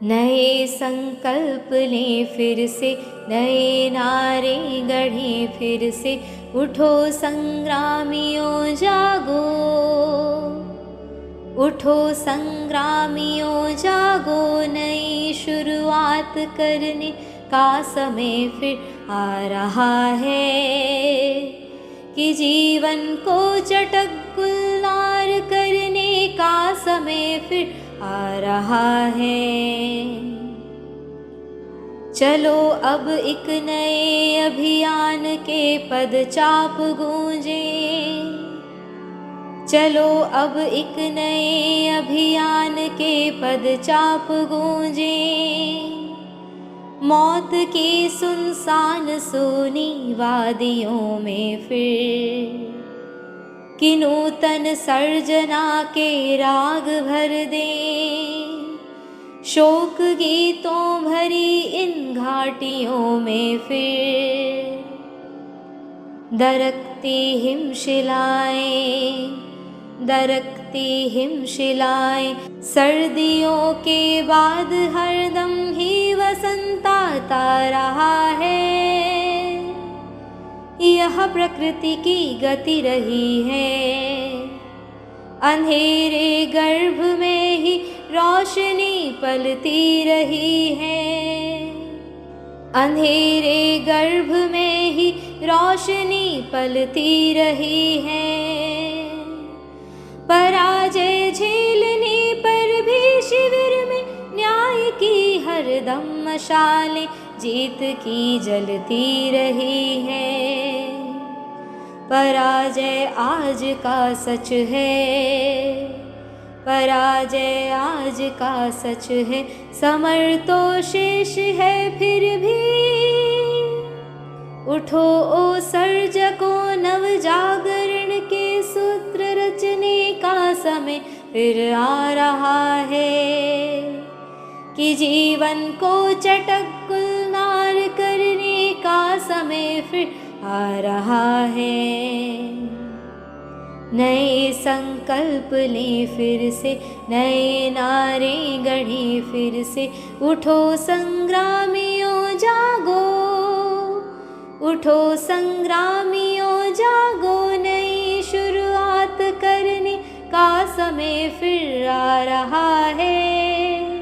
नए संकल्प लें फिर से, नए नारे गढ़ें फिर से। उठो संग्रामियों जागो, उठो संग्रामियों जागो। नई शुरुआत करने का समय फिर आ रहा है, कि जीवन को चटक गुलजार करने का समय फिर आ रहा है। चलो अब एक नए अभियान के पदचाप गूंजे, चलो अब एक नए अभियान के पदचाप गूंजे। मौत की सुनसान सोनी वादियों में फिर कि नूतन सर्जना के राग भर दें। शोक गीतों भरी इन घाटियों में फिर दरकती हिमशिलाएं, दरकती हिमशिलाएं। सर्दियों के बाद हरदम ही वसंत आता रहा है। यह प्रकृति की गति रही है, अंधेरे गर्भ में ही रोशनी पलती रही है। अंधेरे गर्भ में ही रोशनी पलती रही है। पराजय झेलने पर भी शिविर में न्याय की हरदम मशालें जीत की जलती रही है। पराजय आज का सच है, पराजय आज का सच है। समर तो शेष है फिर भी, उठो ओ सर्जकों, नव जागरण के सूत्र रचने का समय फिर आ रहा है, कि जीवन को चटक गुलजार करने का समय फिर आ रहा है। नए संकल्प लें फिर से, नए नारे गढ़ें फिर से। उठो संग्रामियों जागो, उठो संग्रामियों जागो। नई शुरुआत करने का समय फिर आ रहा है,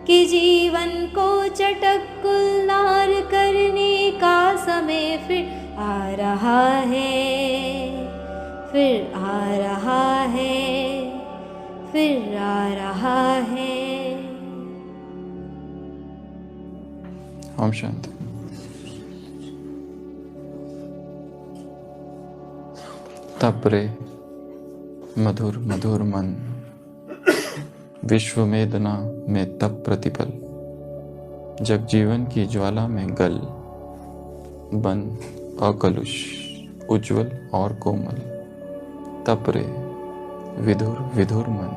कि जीवन को चटक गुलजार करने का समय फिर आ रहा है, फिर आ रहा है, फिर आ रहा है। ओम शांति। तप रे मधुर मधुर मन, विश्व वेदना में तप प्रतिपल। जग जीवन की ज्वाला में गल, बन अकलुष उज्ज्वल और कोमल। तप रे विधुर विधुर मन,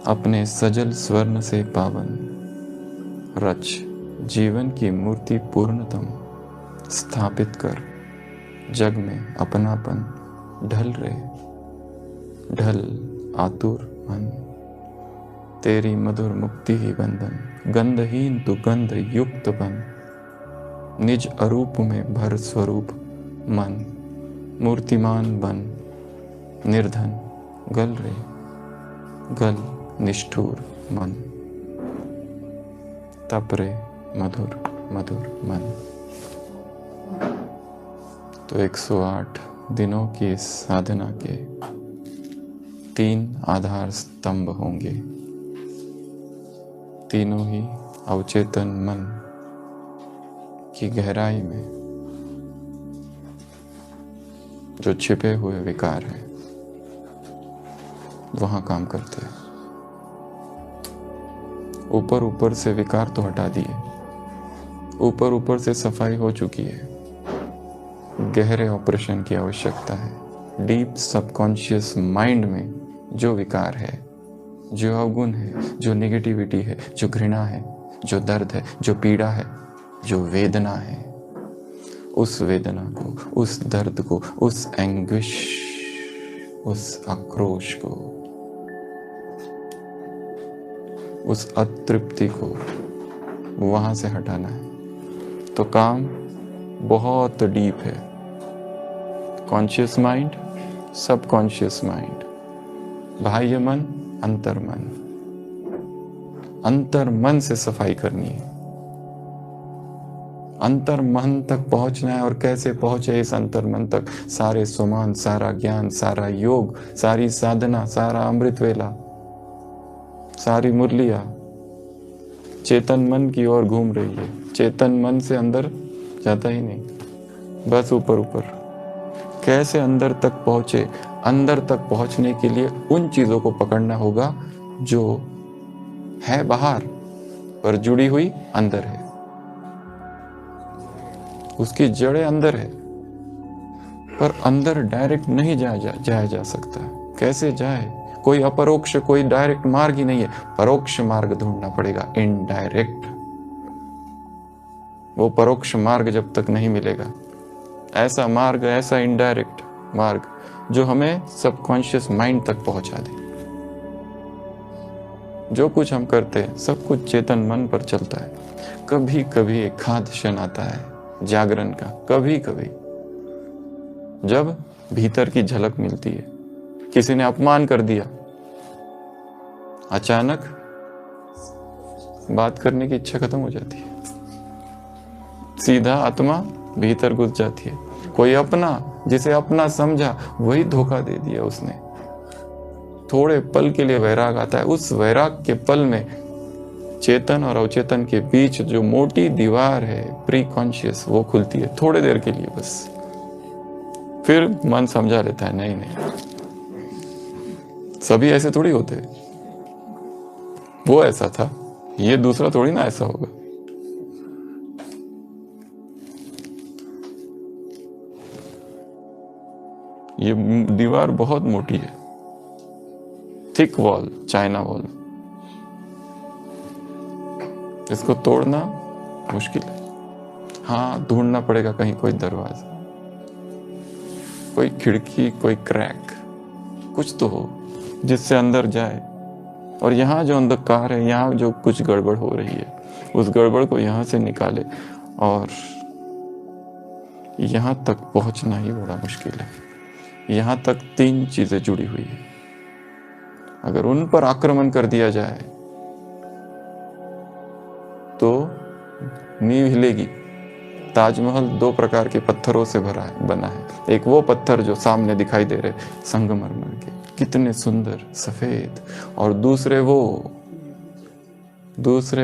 अपने सजल स्वर्ण से पावन। रच जीवन की मूर्ति पूर्णतम, स्थापित कर जग में अपनापन। ढल रे ढल आतुर मन, तेरी मधुर मुक्ति ही बंधन। गंधहीन तू गंध युक्त बन, निज अरूप में भर स्वरूप मन। मूर्तिमान बन निर्धन, गल रे गल निष्ठुर मन। तप रे मधुर मधुर मन। तो 108 दिनों की इस साधना के 3 आधार स्तंभ होंगे। तीनों ही अवचेतन मन की गहराई में जो छिपे हुए विकार हैं वहां काम करते हैं। ऊपर ऊपर से विकार तो हटा दिए, ऊपर ऊपर से सफाई हो चुकी है। गहरे ऑपरेशन की आवश्यकता है। डीप सबकॉन्शियस माइंड में जो विकार है, जो अवगुण है, जो नेगेटिविटी है, जो घृणा है, जो दर्द है, जो पीड़ा है, जो वेदना है, उस वेदना को, उस दर्द को, उस एंग्विश, उस आक्रोश को उस अतृप्ति को वहां से हटाना है। तो काम बहुत डीप है। कॉन्शियस माइंड, सबकॉन्शियस माइंड, बाह्य मन, अंतर मन। अंतर मन से सफाई करनी है, अंतर मन तक पहुंचना है। और कैसे पहुंचे इस अंतर मन तक? सारे सुमान, सारा ज्ञान, सारा योग, सारी साधना, सारा अमृत वेला, सारी मुरलिया चेतन मन की ओर घूम रही है। चेतन मन से अंदर जाता ही नहीं, बस ऊपर ऊपर। कैसे अंदर तक पहुंचे? अंदर तक पहुंचने के लिए उन चीजों को पकड़ना होगा जो है बाहर पर जुड़ी हुई अंदर है। उसकी जड़ें अंदर है, पर अंदर डायरेक्ट नहीं जाया जा सकता। कैसे जाए? कोई अपरोक्ष, कोई डायरेक्ट मार्ग ही नहीं है। परोक्ष मार्ग ढूंढना पड़ेगा, इनडायरेक्ट। वो परोक्ष मार्ग जब तक नहीं मिलेगा, ऐसा मार्ग, ऐसा इनडायरेक्ट मार्ग जो हमें सबकॉन्शियस माइंड तक पहुंचा दे। जो कुछ हम करते हैं सब कुछ चेतन मन पर चलता है। कभी कभी एक खाद क्षण आता है जागरण का, कभी कभी जब भीतर की झलक मिलती है। किसी ने अपमान कर दिया, अचानक बात करने की इच्छा खत्म हो जाती है, सीधा आत्मा भीतर घुस जाती है। कोई अपना, जिसे अपना समझा, वही धोखा दे दिया उसने। थोड़े पल के लिए वैराग आता है। उस वैराग के पल में चेतन और अवचेतन के बीच जो मोटी दीवार है प्री कॉन्शियस, वो खुलती है थोड़े देर के लिए बस। फिर मन समझा लेता है, नहीं नहीं, सभी ऐसे थोड़ी होते, वो ऐसा था, ये दूसरा थोड़ी ना ऐसा होगा। ये दीवार बहुत मोटी है, थिक वॉल, चाइना वॉल। इसको तोड़ना मुश्किल है। हाँ, ढूंढना पड़ेगा कहीं कोई दरवाजा, कोई खिड़की, कोई क्रैक, कुछ तो हो जिससे अंदर जाए। और यहाँ जो अंधकार है, यहाँ जो कुछ गड़बड़ हो रही है, उस गड़बड़ को यहाँ से निकाले। और यहाँ तक पहुंचना ही बड़ा मुश्किल है। यहाँ तक 3 चीजें जुड़ी हुई है। अगर उन पर आक्रमण कर दिया जाए तो नींव हिलेगी। ताजमहल 2 प्रकार के पत्थरों से बना है। एक वो पत्थर जो सामने दिखाई दे रहे, संगमरमर के, कितने सुंदर सफेद। और दूसरे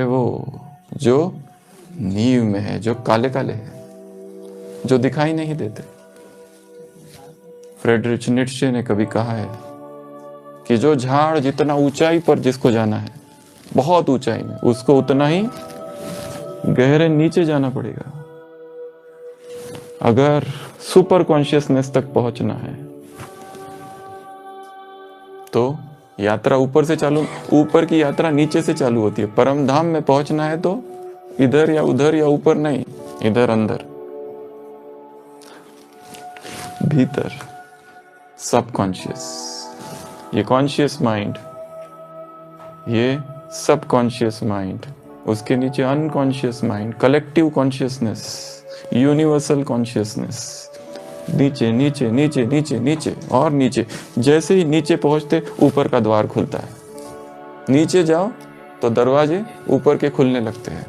वो जो नींव में है, जो काले काले है, जो दिखाई नहीं देते। फ्रेडरिच नीत्शे ने कभी कहा है कि जो झाड़ जितना ऊंचाई पर जिसको जाना है, बहुत ऊंचाई में, उसको उतना ही गहरे नीचे जाना पड़ेगा। अगर सुपर कॉन्शियसनेस तक पहुंचना है तो यात्रा ऊपर से चालू, ऊपर की यात्रा नीचे से चालू होती है। परम धाम में पहुंचना है तो इधर या उधर या ऊपर नहीं, इधर अंदर, भीतर, सबकॉन्शियस। ये कॉन्शियस माइंड, ये सबकॉन्शियस माइंड, उसके नीचे unconscious mind, collective consciousness, universal consciousness. नीचे नीचे नीचे नीचे नीचे और नीचे। जैसे ही नीचे पहुंचते ऊपर का द्वार खुलता है। नीचे जाओ तो दरवाजे ऊपर के खुलने लगते हैं।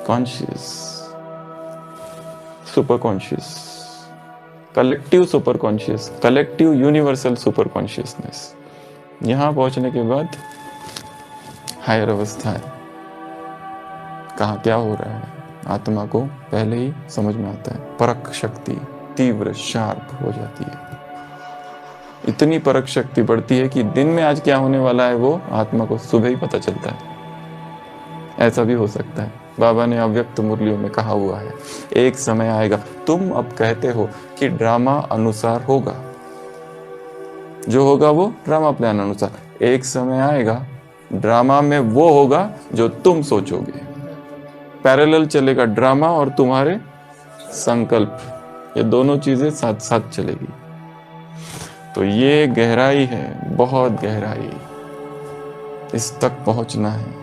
Conscious, super conscious, collective super conscious, collective universal super consciousness. यहां पहुंचने के बाद हायर अवस्था है। कहाँ क्या हो रहा है आत्मा को पहले ही समझ में आता है। परख शक्ति तीव्र, शार्प हो जाती है। इतनी परख शक्ति बढ़ती है कि दिन में आज क्या होने वाला है वो आत्मा को सुबह ही पता चलता है। ऐसा भी हो सकता है। बाबा ने अव्यक्त मुरलियों में कहा हुआ है, एक समय आएगा, तुम अब कहते हो कि ड्रामा अनुसार होगा, जो होगा वो ड्रामा प्लान अनुसार। एक समय आएगा ड्रामा में वो होगा जो तुम सोचोगे। पैरेलल चलेगा ड्रामा और तुम्हारे संकल्प, ये दोनों चीजें साथ साथ चलेगी। तो ये गहराई है, बहुत गहराई। इस तक पहुंचना है।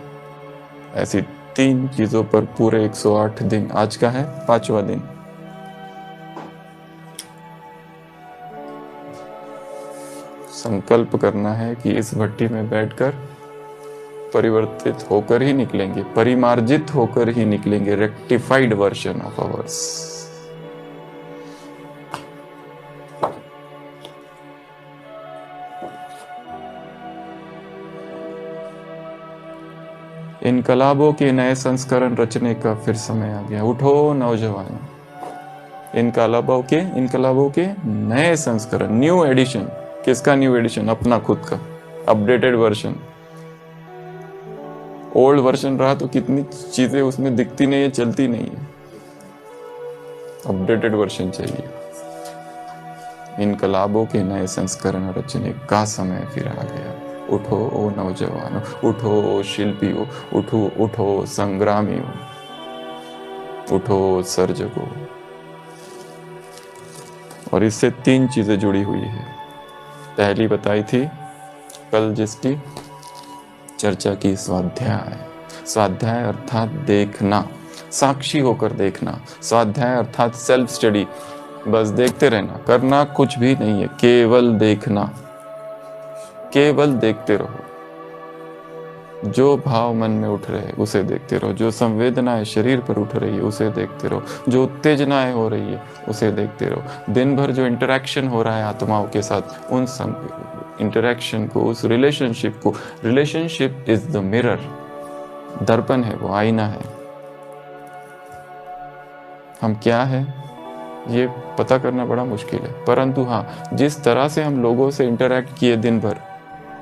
ऐसी 3 चीजों पर पूरे 108 दिन, आज का है 5वां दिन। संकल्प करना है कि इस भट्टी में बैठकर परिवर्तित होकर ही निकलेंगे, परिमार्जित होकर ही निकलेंगे, रेक्टिफाइड वर्जन ऑफ आवर्स। इनकलाबों के नए संस्करण रचने का फिर समय आ गया। उठो नौजवान, इनकलाबों के नए संस्करण, न्यू एडिशन। किसका न्यू एडिशन? अपना खुद का अपडेटेड वर्जन। ओल्ड वर्जन रहा तो कितनी चीजें उसमें दिखती नहीं है, चलती नहीं है। अपडेटेड वर्जन चाहिए। इनकलाबों के नए संस्करण रचने का समय फिर आ गया। उठो ओ नौजवान, उठो ओ शिल्पियों, उठो संग्रामियों, उठो सर्जकों। और इससे 3 चीजें जुड़ी हुई है। पहली बताई थी कल, जिसकी चर्चा की, स्वाध्याय अर्थात देखना, साक्षी होकर देखना। स्वाध्याय अर्थात सेल्फ स्टडी, बस देखते रहना, करना कुछ भी नहीं है, केवल देखना, केवल देखते रहो। जो भाव मन में उठ रहे उसे देखते रहो, जो संवेदनाएं शरीर पर उठ रही है उसे देखते रहो, जो उत्तेजनाएं हो रही है उसे देखते रहो। दिन भर जो इंटरेक्शन हो रहा है आत्माओं के साथ, उन इंटरेक्शन को, उस रिलेशनशिप को, रिलेशनशिप इज द मिरर, दर्पण है, वो आईना है। हम क्या है ये पता करना बड़ा मुश्किल है, परंतु हाँ, जिस तरह से हम लोगों से इंटरेक्ट किए दिन भर,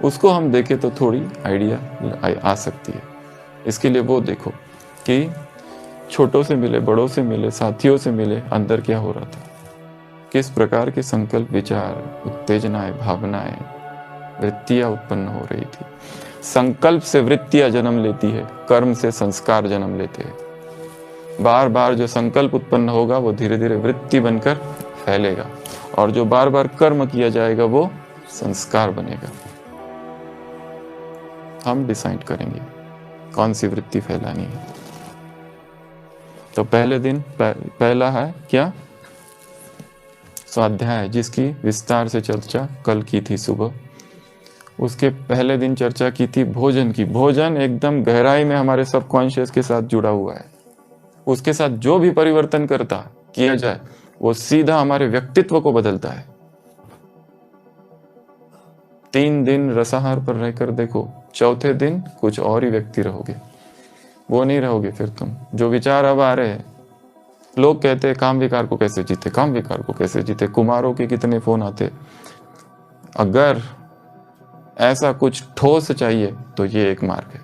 उसको हम देखें तो थोड़ी आइडिया आ सकती है। इसके लिए वो देखो कि छोटों से मिले, बड़ों से मिले, साथियों से मिले, अंदर क्या हो रहा था, किस प्रकार के संकल्प, विचार, उत्तेजनाएं, भावनाएं, वृत्तियां उत्पन्न हो रही थी। संकल्प से वृत्तियां जन्म लेती है, कर्म से संस्कार जन्म लेते हैं। बार बार जो संकल्प उत्पन्न होगा वो धीरे धीरे वृत्ति बनकर फैलेगा, और जो बार बार कर्म किया जाएगा वो संस्कार बनेगा। हम डिसाइड करेंगे कौन सी वृत्ति फैलानी है। तो पहले दिन पहला है क्या? स्वाध्याय, जिसकी विस्तार से चर्चा कल की थी सुबह। उसके पहले दिन चर्चा की थी भोजन की। भोजन एकदम गहराई में हमारे सबकॉन्शियस के साथ जुड़ा हुआ है। उसके साथ जो भी परिवर्तन किया जाए वो सीधा हमारे व्यक्तित्व को बदलता है। 3 दिन रसाहार पर रहकर देखो, चौथे दिन कुछ और ही व्यक्ति रहोगे। वो नहीं रहोगे फिर तुम। जो विचार अब आ रहे हैं, लोग कहते हैं काम विकार को कैसे जीते, काम विकार को कैसे जीते, कुमारों के कितने फोन आते। अगर ऐसा कुछ ठोस चाहिए तो ये एक मार्ग है,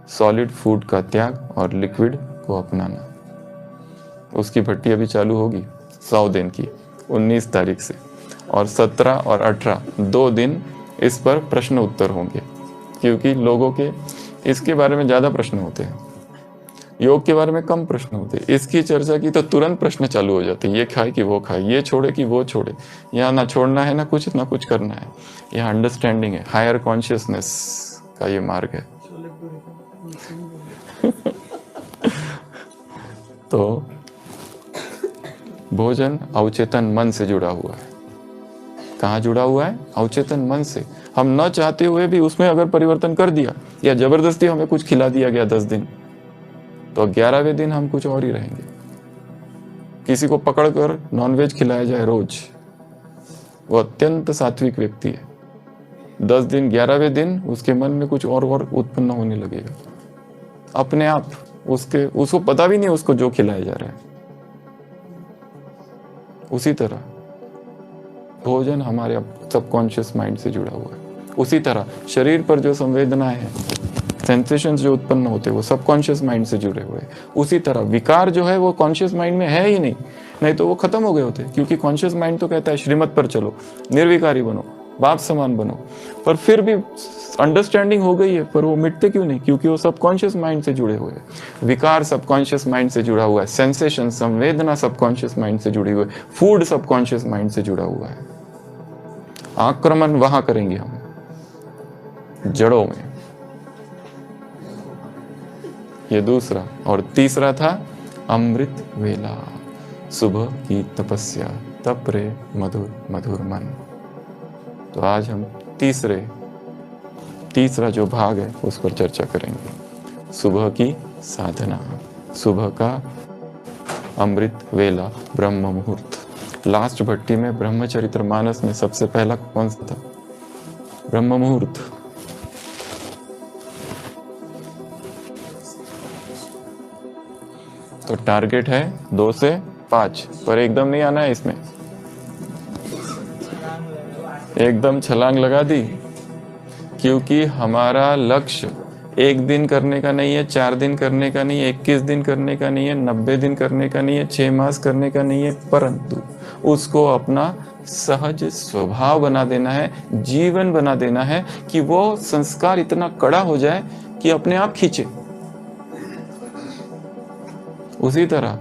सॉलिड फूड का त्याग और लिक्विड को अपनाना। उसकी भट्टी अभी चालू होगी 100 दिन की, 19 तारीख से, और 17 और 18 2 दिन इस पर प्रश्न उत्तर होंगे, क्योंकि लोगों के इसके बारे में ज़्यादा प्रश्न होते हैं, योग के बारे में कम प्रश्न होते हैं। इसकी चर्चा की तो तुरंत प्रश्न चालू हो जाते हैं, ये खाए कि वो खाए, ये छोड़े कि वो छोड़े। यहाँ ना छोड़ना है ना कुछ करना है। यहाँ अंडरस्टैंडिंग है, हायर कॉन्शियसनेस का ये मार्ग है। तो भोजन अवचेतन मन से जुड़ा हुआ है। कहाँ जुड़ा हुआ है? अवचेतन मन से। हम न चाहते हुए भी उसमें अगर परिवर्तन कर दिया, या जबरदस्ती हमें कुछ खिला दिया गया 10 दिन, तो 11वें दिन हम कुछ और ही रहेंगे। किसी को पकड़कर नॉनवेज खिलाया जाए रोज, वो अत्यंत सात्विक व्यक्ति है। 10 दिन, 11वें दिन उसके मन में कुछ और उत्पन्न होने लगेगा अपने आप। उसको पता भी नहीं उसको जो खिलाया जा रहा है। उसी तरह भोजन हमारे सबकॉन्शियस माइंड से जुड़ा हुआ है। उसी तरह शरीर पर जो संवेदनाएं हैं, सेंसेशंस जो उत्पन्न होते हैं, वो सबकॉन्शियस माइंड से जुड़े हुए हैं। उसी तरह विकार जो है वो कॉन्शियस माइंड में है ही नहीं तो वो खत्म हो गए होते, क्योंकि कॉन्शियस माइंड तो कहता है श्रीमत पर चलो, निर्विकारी बनो, बाप समान बनो। पर फिर भी अंडरस्टैंडिंग हो गई है, पर वो मिटते क्यों नहीं? क्योंकि वो सबकॉन्शियस माइंड से जुड़े हुए हैं। विकार सबकॉन्शियस माइंड से जुड़ा हुआ है, सेंसेशन, संवेदना सबकॉन्शियस माइंड से जुड़ी हुई है, फूड सबकॉन्शियस माइंड से जुड़ा हुआ है। आक्रमण वहां करेंगे हम, जड़ों में, ये दूसरा। और तीसरा था अमृत वेला, सुबह की तपस्या, तप रे मधुर मधुर मन। तो आज हम तीसरा जो भाग है उस पर चर्चा करेंगे, सुबह की साधना, सुबह का अमृत वेला, ब्रह्म मुहूर्त। लास्ट भट्टी में ब्रह्मचरितमानस में सबसे पहला कौन सा था? ब्रह्म मुहूर्त। तो टारगेट है 2 से 5, पर एकदम नहीं आना है इसमें। एकदम छलांग लगा दी, क्योंकि हमारा लक्ष्य 1 दिन करने का नहीं है, 4 दिन करने का नहीं है, 21 दिन करने का नहीं है, 90 दिन करने का नहीं है, 6 मास करने का नहीं है, परंतु उसको अपना सहज स्वभाव बना देना है, जीवन बना देना है, कि वो संस्कार इतना कड़ा हो जाए कि अपने आप खींचे। उसी तरह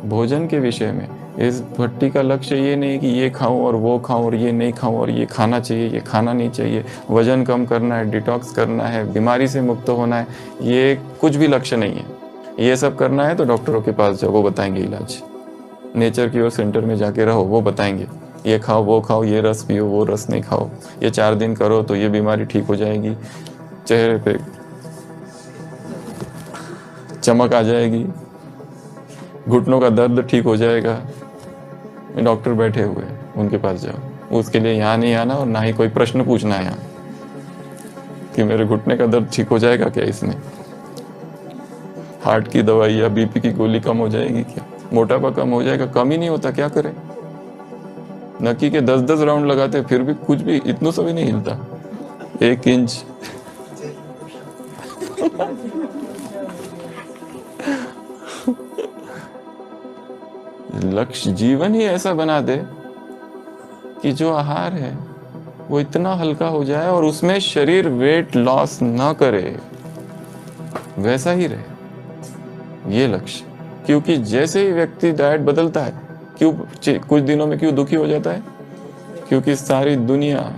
भोजन के विषय में इस भट्टी का लक्ष्य ये नहीं कि ये खाऊं और वो खाऊं और ये नहीं खाऊं और ये खाना चाहिए ये खाना नहीं चाहिए, वजन कम करना है, डिटॉक्स करना है, बीमारी से मुक्त होना है, ये कुछ भी लक्ष्य नहीं है। ये सब करना है तो डॉक्टरों के पास जाओ, वो बताएंगे इलाज। नेचर क्योर सेंटर में जाके रहो, वो बताएंगे ये खाओ वो खाओ, ये रस पियो वो रस नहीं खाओ, ये 4 दिन करो तो ये बीमारी ठीक हो जाएगी, चेहरे पे चमक आ जाएगी, घुटनों का दर्द ठीक हो जाएगा। डॉक्टर बैठे हुए हैं, उनके पास जाओ। उसके लिए यहाँ नहीं आना और ना ही कोई प्रश्न पूछना है यहाँ कि मेरे घुटने का दर्द ठीक हो जाएगा क्या, इसमें हार्ट की दवाई या बीपी की गोली कम हो जाएगी क्या, मोटापा कम हो जाएगा, कम ही नहीं होता, क्या करें। नक्की के 10-10 राउंड लगाते फिर भी कुछ भी इतना सा भी नहीं हिलता, 1 इंच। लक्ष्य जीवन ही ऐसा बना दे कि जो आहार है वो इतना हल्का हो जाए और उसमें शरीर वेट लॉस ना करे, वैसा ही रहे, ये लक्ष्य। क्योंकि जैसे ही व्यक्ति डाइट बदलता है, क्यों कुछ दिनों में क्यों दुखी हो जाता है? क्योंकि सारी दुनिया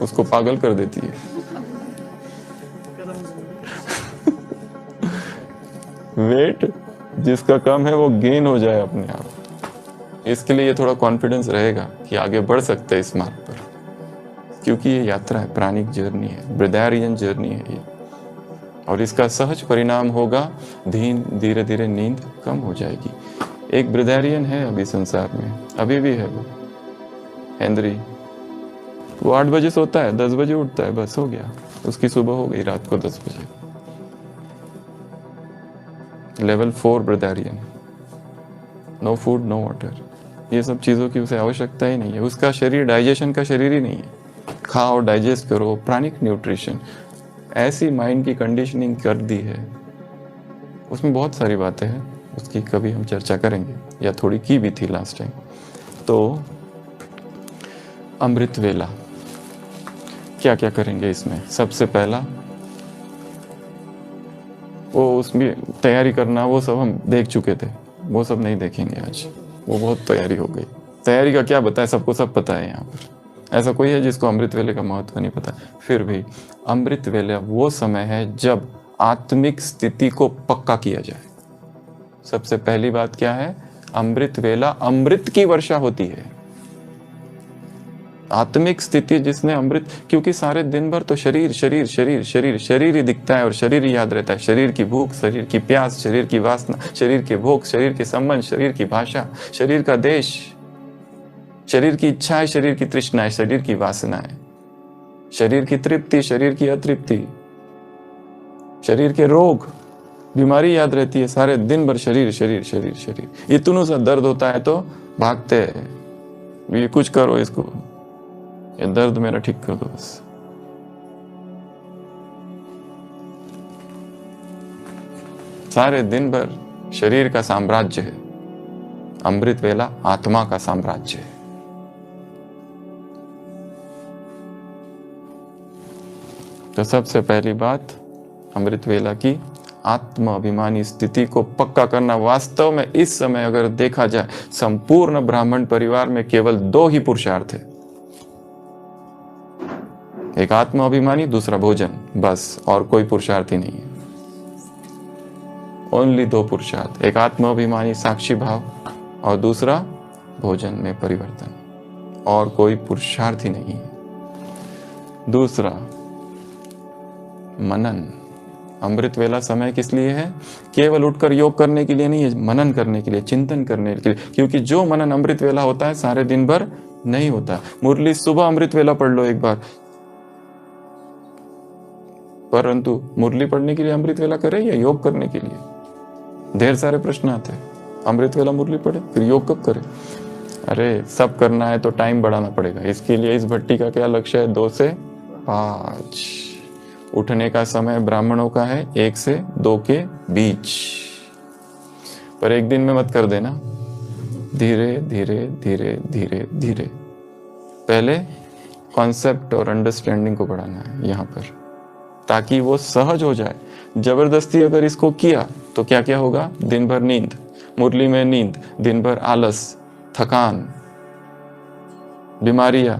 उसको पागल कर देती है। वेट जिसका कम है वो गेन हो जाए अपने आप, इसके लिए ये थोड़ा कॉन्फिडेंस रहेगा कि आगे बढ़ सकते हैं इस मार्ग पर, क्योंकि ये यात्रा है, प्राणिक जर्नी है, ब्रदारियन जर्नी है ये। और इसका सहज परिणाम होगा धीरे धीरे नींद कम हो जाएगी। एक ब्रदारियन है अभी संसार में, अभी भी है वो, हेनरी। वो 8 बजे सोता है, 10 बजे उठता है, बस हो गया, उसकी सुबह हो गई रात को 10 बजे। Level 4 breatharian, no food no water, ये सब चीज़ों की उसे आवश्यकता ही नहीं है। उसका शरीर डाइजेशन का शरीर ही नहीं है, खाओ डाइजेस्ट करो, प्राणिक न्यूट्रिशन, ऐसी माइंड की कंडीशनिंग कर दी है। उसमें बहुत सारी बातें हैं, उसकी कभी हम चर्चा करेंगे, या थोड़ी की भी थी लास्ट टाइम। तो अमृत वेला क्या क्या करेंगे इसमें? सबसे पहला वो उसमें तैयारी करना, वो सब हम देख चुके थे, वो सब नहीं देखेंगे आज, वो बहुत तैयारी हो गई। तैयारी का क्या बताए, सबको सब पता है यहाँ पर। ऐसा कोई है जिसको अमृत वेले का महत्व नहीं पता? फिर भी अमृत वेला वो समय है जब आत्मिक स्थिति को पक्का किया जाए। सबसे पहली बात क्या है? अमृत वेला अमृत की वर्षा होती है। आत्मिक स्थिति जिसने अमृत, क्योंकि सारे दिन भर तो शरीर शरीर शरीर शरीर शरीर ही दिखता है और शरीर ही याद रहता है। शरीर की भूख, शरीर की प्यास, शरीर की वासना, शरीर के भोग, शरीर के संबंध, शरीर की भाषा, शरीर का देश, शरीर की इच्छाएं, शरीर की तृष्णाएं, शरीर की वासनाएं, शरीर की तृप्ति, शरीर की अतृप्ति, शरीर के रोग, बीमारी याद रहती है। सारे दिन भर शरीर शरीर शरीर शरीर, इतना सा दर्द होता है तो भागते हैं, ये कुछ करो इसको, ये दर्द मेरा ठीक कर दो बस। सारे दिन भर शरीर का साम्राज्य है, अमृत वेला आत्मा का साम्राज्य है। तो सबसे पहली बात अमृत वेला की आत्म अभिमानी स्थिति को पक्का करना। वास्तव में इस समय अगर देखा जाए, संपूर्ण ब्राह्मण परिवार में केवल 2 ही पुरुषार्थ है, एक आत्म अभिमानी, दूसरा भोजन, बस, और कोई पुरुषार्थ ही नहीं है। ओनली 2 पुरुषार्थ, एक आत्माभिमानी साक्षी भाव और दूसरा भोजन में परिवर्तन, और कोई पुरुषार्थ ही नहीं है। दूसरा मनन। अमृत वेला समय किस लिए है? केवल उठकर योग करने के लिए नहीं है, मनन करने के लिए, चिंतन करने के लिए, क्योंकि जो मनन अमृत वेला होता है सारे दिन भर नहीं होता। मुरली सुबह अमृत वेला पढ़ लो एक बार, परंतु मुरली पढ़ने के लिए अमृत वेला करे या योग करने के लिए? ढेर सारे प्रश्न आते हैं। अमृत वेला मुरली पढ़े, फिर योग कब करे? अरे सब करना है तो टाइम बढ़ाना पड़ेगा। इसके लिए इस भट्टी का क्या लक्ष्य है? 2 से 5। उठने का समय ब्राह्मणों का है 1 से 2 के बीच, पर एक दिन में मत कर देना, धीरे धीरे धीरे धीरे धीरे। पहले कॉन्सेप्ट और अंडरस्टैंडिंग को बढ़ाना है यहाँ पर, ताकि वो सहज हो जाए। जबरदस्ती अगर इसको किया तो क्या क्या होगा? दिन भर नींद, मुरली में नींद, दिन भर आलस, थकान, बीमारियां,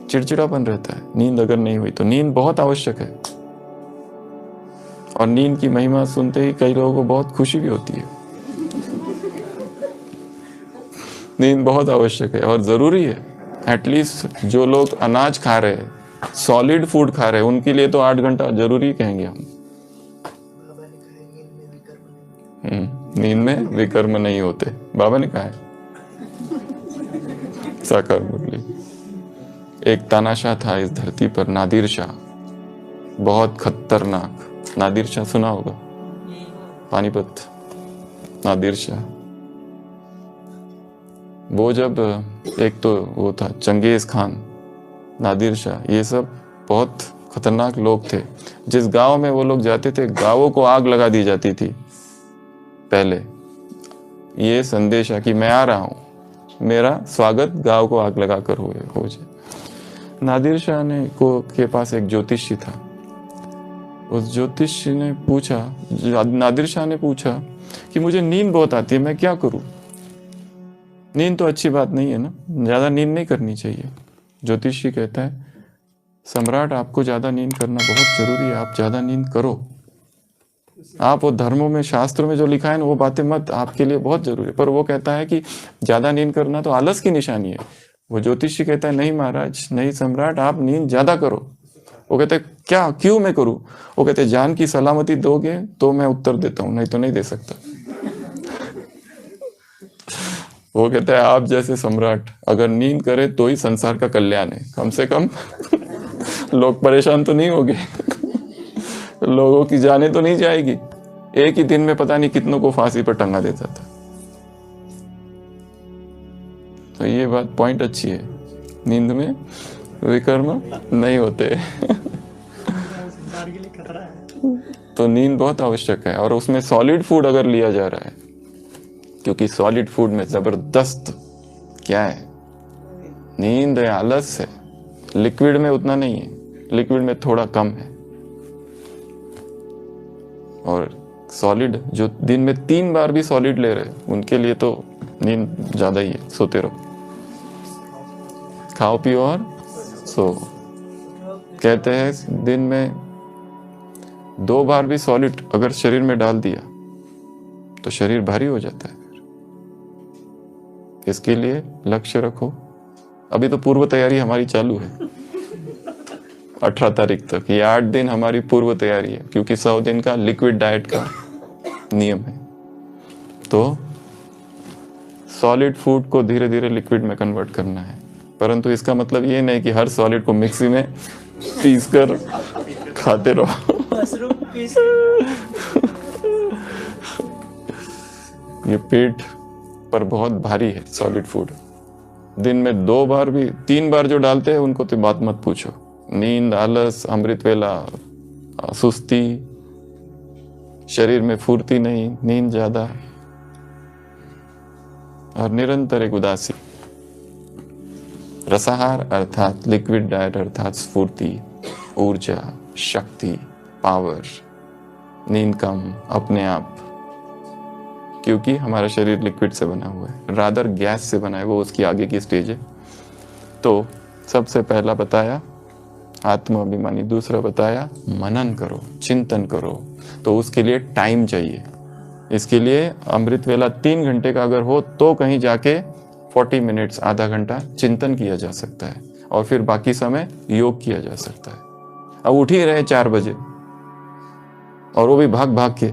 चिड़चिड़ापन रहता है। नींद अगर नहीं हुई तो नींद बहुत आवश्यक है, और नींद की महिमा सुनते ही कई लोगों को बहुत खुशी भी होती है। नींद बहुत आवश्यक है और जरूरी है। एटलीस्ट जो लोग अनाज खा रहे हैं, सॉलिड फूड खा रहे हैं, उनके लिए तो 8 घंटा जरूरी कहेंगे हम। नींद में विकर्म नहीं होते, बाबा ने कहा है। साकार मुरली। एक तानाशाह था इस धरती पर, नादिर शाह, बहुत खतरनाक। नादिर शाह सुना होगा, पानीपत, नादिर शाह। वो जब, एक तो वो था चंगेज खान, नादिर शाह, ये सब बहुत खतरनाक लोग थे। जिस गांव में वो लोग जाते थे, गांवों को आग लगा दी जाती थी। पहले ये संदेश है कि मैं आ रहा हूं, मेरा स्वागत गांव को आग लगा कर हो जाए। नादिर शाह के पास एक ज्योतिषी था। उस ज्योतिषी ने पूछा, नादिर शाह ने पूछा कि मुझे नींद बहुत आती है, मैं क्या करूं? नींद तो अच्छी बात नहीं है ना, ज्यादा नींद नहीं करनी चाहिए। ज्योतिषी कहता है, सम्राट आपको ज्यादा नींद करना बहुत जरूरी है, आप ज्यादा नींद करो। आप वो धर्मों में, शास्त्रों में जो लिखा है ना, वो बातें मत, आपके लिए बहुत जरूरी है। पर वो कहता है कि ज्यादा नींद करना तो आलस की निशानी है। वो ज्योतिषी कहता है, नहीं महाराज, नहीं सम्राट, आप नींद ज्यादा करो। वो कहते क्या, क्यों मैं करूं? वो कहते जान की सलामती दोगे तो मैं उत्तर देता हूं, नहीं तो नहीं दे सकता। वो कहता है, आप जैसे सम्राट अगर नींद करे तो ही संसार का कल्याण है। कम से कम लोग परेशान तो नहीं होंगे, लोगों की जाने तो नहीं जाएगी। एक ही दिन में पता नहीं कितनों को फांसी पर टंगा देता था। तो ये बात, पॉइंट अच्छी है, नींद में विकर्म नहीं होते। तो नींद बहुत आवश्यक है, और उसमें सॉलिड फूड अगर लिया जा रहा है, क्योंकि सॉलिड फूड में जबरदस्त क्या है, नींद है, आलस है। लिक्विड में उतना नहीं है, लिक्विड में थोड़ा कम है। और सॉलिड जो दिन में 3 बार भी सॉलिड ले रहे, उनके लिए तो नींद ज्यादा ही है। सोते रहो, खाओ पियो और सो। कहते हैं दिन में 2 बार भी सॉलिड अगर शरीर में डाल दिया तो शरीर भारी हो जाता है। इसके लिए लक्ष्य रखो। अभी तो पूर्व तैयारी हमारी चालू है 18 तारीख तक। ये 8 दिन हमारी पूर्व तैयारी है, क्योंकि 100 दिन का लिक्विड डाइट का नियम है। तो सॉलिड फूड को धीरे धीरे लिक्विड में कन्वर्ट करना है, परंतु इसका मतलब ये नहीं कि हर सॉलिड को मिक्सी में पीस कर खाते रहो। ये पेट पर बहुत भारी है सॉलिड फूड। दिन में 2 बार भी, 3 बार जो डालते हैं उनको तो बात मत पूछो। नींद, आलस, अमृत वेला, सुस्ती, शरीर में फुर्ती नहीं, नींद ज्यादा, और निरंतर एक उदासी। रसाहार अर्थात लिक्विड डाइट अर्थात स्फूर्ति, ऊर्जा, शक्ति, पावर। नींद कम अपने आप, क्योंकि हमारा शरीर लिक्विड से बना हुआ है, रादर गैस से बना है, वो उसकी आगे की स्टेज है। तो सबसे पहला बताया आत्माभिमानी। दूसरा बताया मनन करो, चिंतन करो, तो उसके लिए टाइम चाहिए। इसके लिए अमृत वेला 3 घंटे का अगर हो तो कहीं जाके 40 मिनट्स, आधा घंटा चिंतन किया जा सकता है और फिर बाकी समय योग किया जा सकता है। अब उठ ही रहे 4 बजे और वो भी भाग भाग के,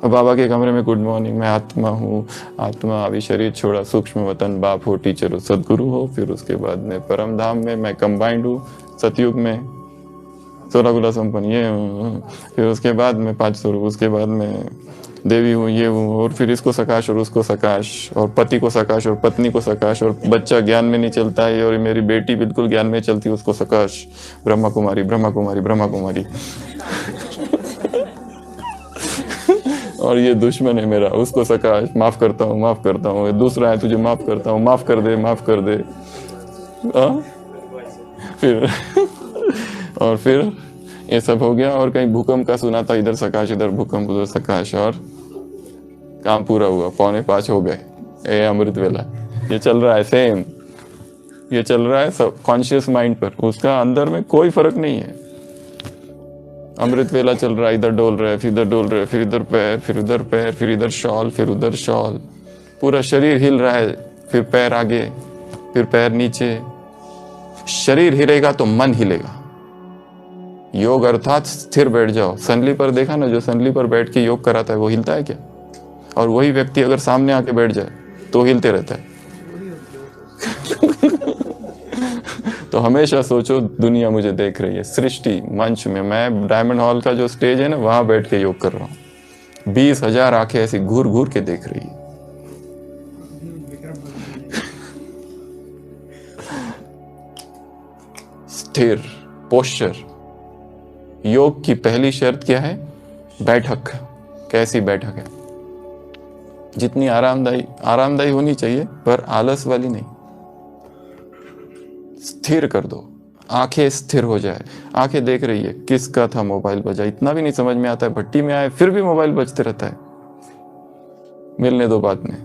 बाबा के कमरे में गुड मॉर्निंग, मैं आत्मा हूँ, आत्मा अभी शरीर छोड़ा, सूक्ष्म वतन, बाप हो, टीचर हो, सदगुरु हो, फिर उसके बाद में परम धाम में मैं कंबाइंड हूँ, सतयुग में 16 गुला संपन्न ये हूँ, फिर उसके बाद में 5 स्वरूप, उसके बाद में देवी हूँ, ये हूँ, और फिर इसको सकाश और उसको सकाश, और पति को सकाश और पत्नी को सकाश, और बच्चा ज्ञान में नहीं चलता है और मेरी बेटी बिल्कुल ज्ञान में चलती है, उसको सकाश, ब्रह्मा कुमारी ब्रह्मा कुमारी ब्रह्मा कुमारी और ये दुश्मन है मेरा, उसको सकाश, माफ करता हूँ माफ करता हूँ, दूसरा है तुझे माफ करता हूँ, माफ कर दे माफ कर दे। फिर और फिर ये सब हो गया, और कहीं भूकंप का सुना था, इधर सकाश इधर भूकंप उधर सकाश, और काम पूरा हुआ, 4:45 हो गए। ये अमृत वेला ये चल रहा है, सेम ये चल रहा है सब कॉन्शियस माइंड पर, उसका अंदर में कोई फर्क नहीं है। अमृत वेला चल रहा है, इधर डोल रहा है, फिर इधर डोल रहा है, फिर इधर पैर, फिर उधर पैर, फिर इधर शॉल, फिर उधर शॉल, पूरा शरीर हिल रहा है, फिर पैर आगे, फिर पैर नीचे। शरीर हिलेगा तो मन हिलेगा। योग अर्थात स्थिर बैठ जाओ। संदली पर देखा ना, जो संदली पर बैठ के योग कराता है वो हिलता है क्या? और वही व्यक्ति अगर सामने आके बैठ जाए तो हिलते रहता है। तो हमेशा सोचो दुनिया मुझे देख रही है, सृष्टि मंच में, मैं डायमंड हॉल का जो स्टेज है ना वहां बैठ के योग कर रहा हूँ, 20,000 आंखें ऐसी घूर घूर के देख रही है। स्थिर पोस्चर। योग की पहली शर्त क्या है? बैठक। कैसी बैठक है? जितनी आरामदायी होनी चाहिए, पर आलस वाली नहीं। स्थिर कर दो, आंखें स्थिर हो जाए। आंखें देख रही है, किसका था मोबाइल बजा, इतना भी नहीं समझ में आता है, भट्टी में आए फिर भी मोबाइल बजते रहता है। मिलने दो बाद में,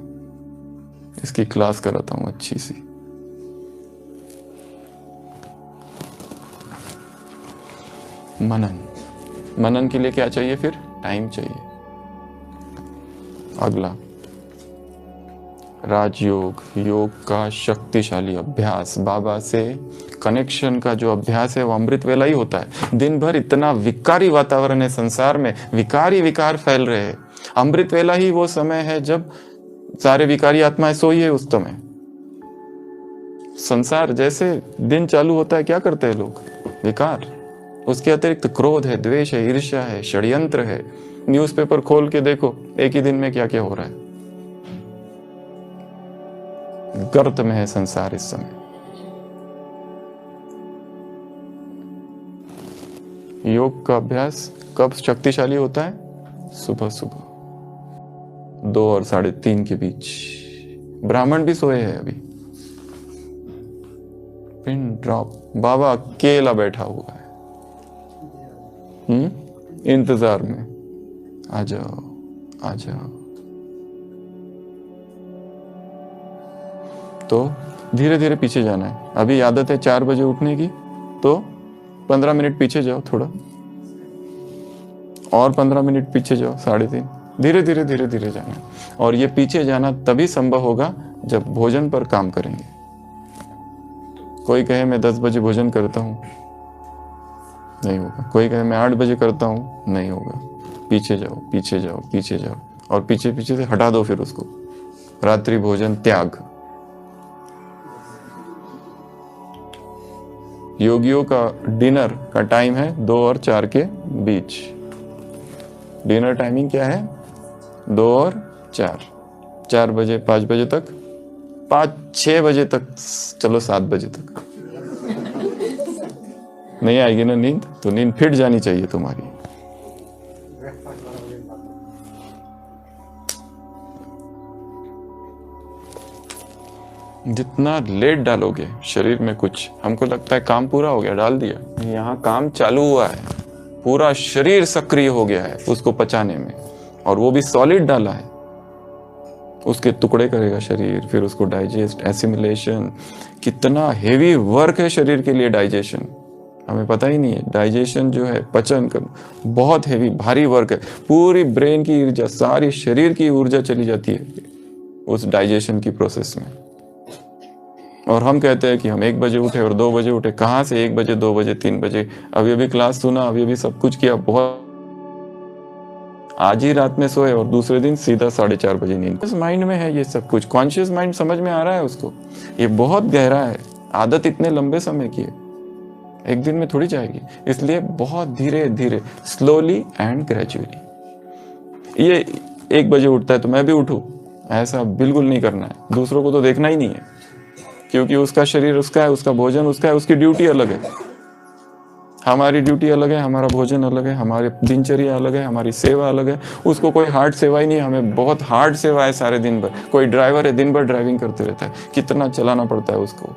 इसकी क्लास कराता हूं अच्छी सी। मनन के लिए क्या चाहिए? फिर टाइम चाहिए। अगला राजयोग, योग का शक्तिशाली अभ्यास। बाबा से कनेक्शन का जो अभ्यास है वो अमृत वेला ही होता है। दिन भर इतना विकारी वातावरण है संसार में, विकारी विकार फैल रहे हैं। अमृत वेला ही वो समय है जब सारे विकारी आत्माएं सोई है। उस समय संसार जैसे दिन चालू होता है, क्या करते हैं लोग? विकार। उसके अतिरिक्त क्रोध है, द्वेष है, ईर्ष्या है, षड्यंत्र है। न्यूज़पेपर खोल के देखो, एक ही दिन में क्या क्या हो रहा है। गर्त में है संसार इस समय। योग का अभ्यास कब शक्तिशाली होता है? सुबह सुबह 2 और 3:30 के बीच। ब्राह्मण भी सोए हैं अभी। Pin drop. बाबा अकेला बैठा हुआ है, इंतजार में। आ जाओ आ जाओ। तो धीरे धीरे पीछे जाना है। अभी आदत है 4 बजे उठने की, तो 15 मिनट पीछे जाओ थोड़ा, और 15 मिनट पीछे जाओ, 3:30। धीरे धीरे धीरे धीरे जाना है। और ये पीछे जाना तभी संभव होगा जब भोजन पर काम करेंगे। कोई कहे मैं 10 बजे भोजन करता हूँ, नहीं होगा। कोई कहे मैं 8 बजे करता हूँ, नहीं होगा। पीछे जाओ पीछे जाओ पीछे जाओ, और पीछे पीछे से हटा दो फिर उसको। रात्रि भोजन त्याग। योगियों का डिनर का टाइम है 2 और 4 के बीच। डिनर टाइमिंग क्या है? 2 और 4। 4 बजे 5 बजे तक, 5-6 बजे तक, चलो 7 बजे तक। नहीं आएगी ना नींद, तो नींद फिट जानी चाहिए तुम्हारी। जितना लेट डालोगे शरीर में कुछ, हमको लगता है काम पूरा हो गया, डाल दिया। यहाँ काम चालू हुआ है, पूरा शरीर सक्रिय हो गया है उसको पचाने में, और वो भी सॉलिड डाला है। उसके टुकड़े करेगा शरीर, फिर उसको डाइजेस्ट, एसिमिलेशन। कितना हेवी वर्क है शरीर के लिए डाइजेशन। हमें पता ही नहीं है। डाइजेशन जो है, पचन करना बहुत हेवी भारी वर्क है। पूरी ब्रेन की ऊर्जा, सारी शरीर की ऊर्जा चली जाती है उस डाइजेशन की प्रोसेस में। और हम कहते हैं कि हम 1 बजे उठे और 2 बजे उठे। कहाँ से 1 बजे, 2 बजे, 3 बजे? अभी अभी क्लास सुना, अभी अभी सब कुछ किया, बहुत आज ही रात में सोए और दूसरे दिन सीधा 4:30 बजे नींद। माइंड में है ये सब कुछ, कॉन्शियस माइंड समझ में आ रहा है उसको। ये बहुत गहरा है, आदत इतने लंबे समय की है, एक दिन में थोड़ी जाएगी। इसलिए बहुत धीरे धीरे, स्लोली एंड ग्रेजुअली। ये 1 बजे उठता है तो मैं भी उठूं, ऐसा बिल्कुल नहीं करना है। दूसरों को तो देखना ही नहीं है, क्योंकि उसका शरीर उसका है, उसका भोजन उसका है, उसकी ड्यूटी अलग है। हमारी ड्यूटी अलग है, हमारा भोजन अलग है, हमारी दिनचर्या अलग है, हमारी सेवा अलग है। उसको कोई हार्ड सेवा ही नहीं है, हमें बहुत हार्ड सेवा है सारे दिन भर। कोई ड्राइवर है, दिन भर ड्राइविंग करते रहता है, कितना चलाना पड़ता है उसको,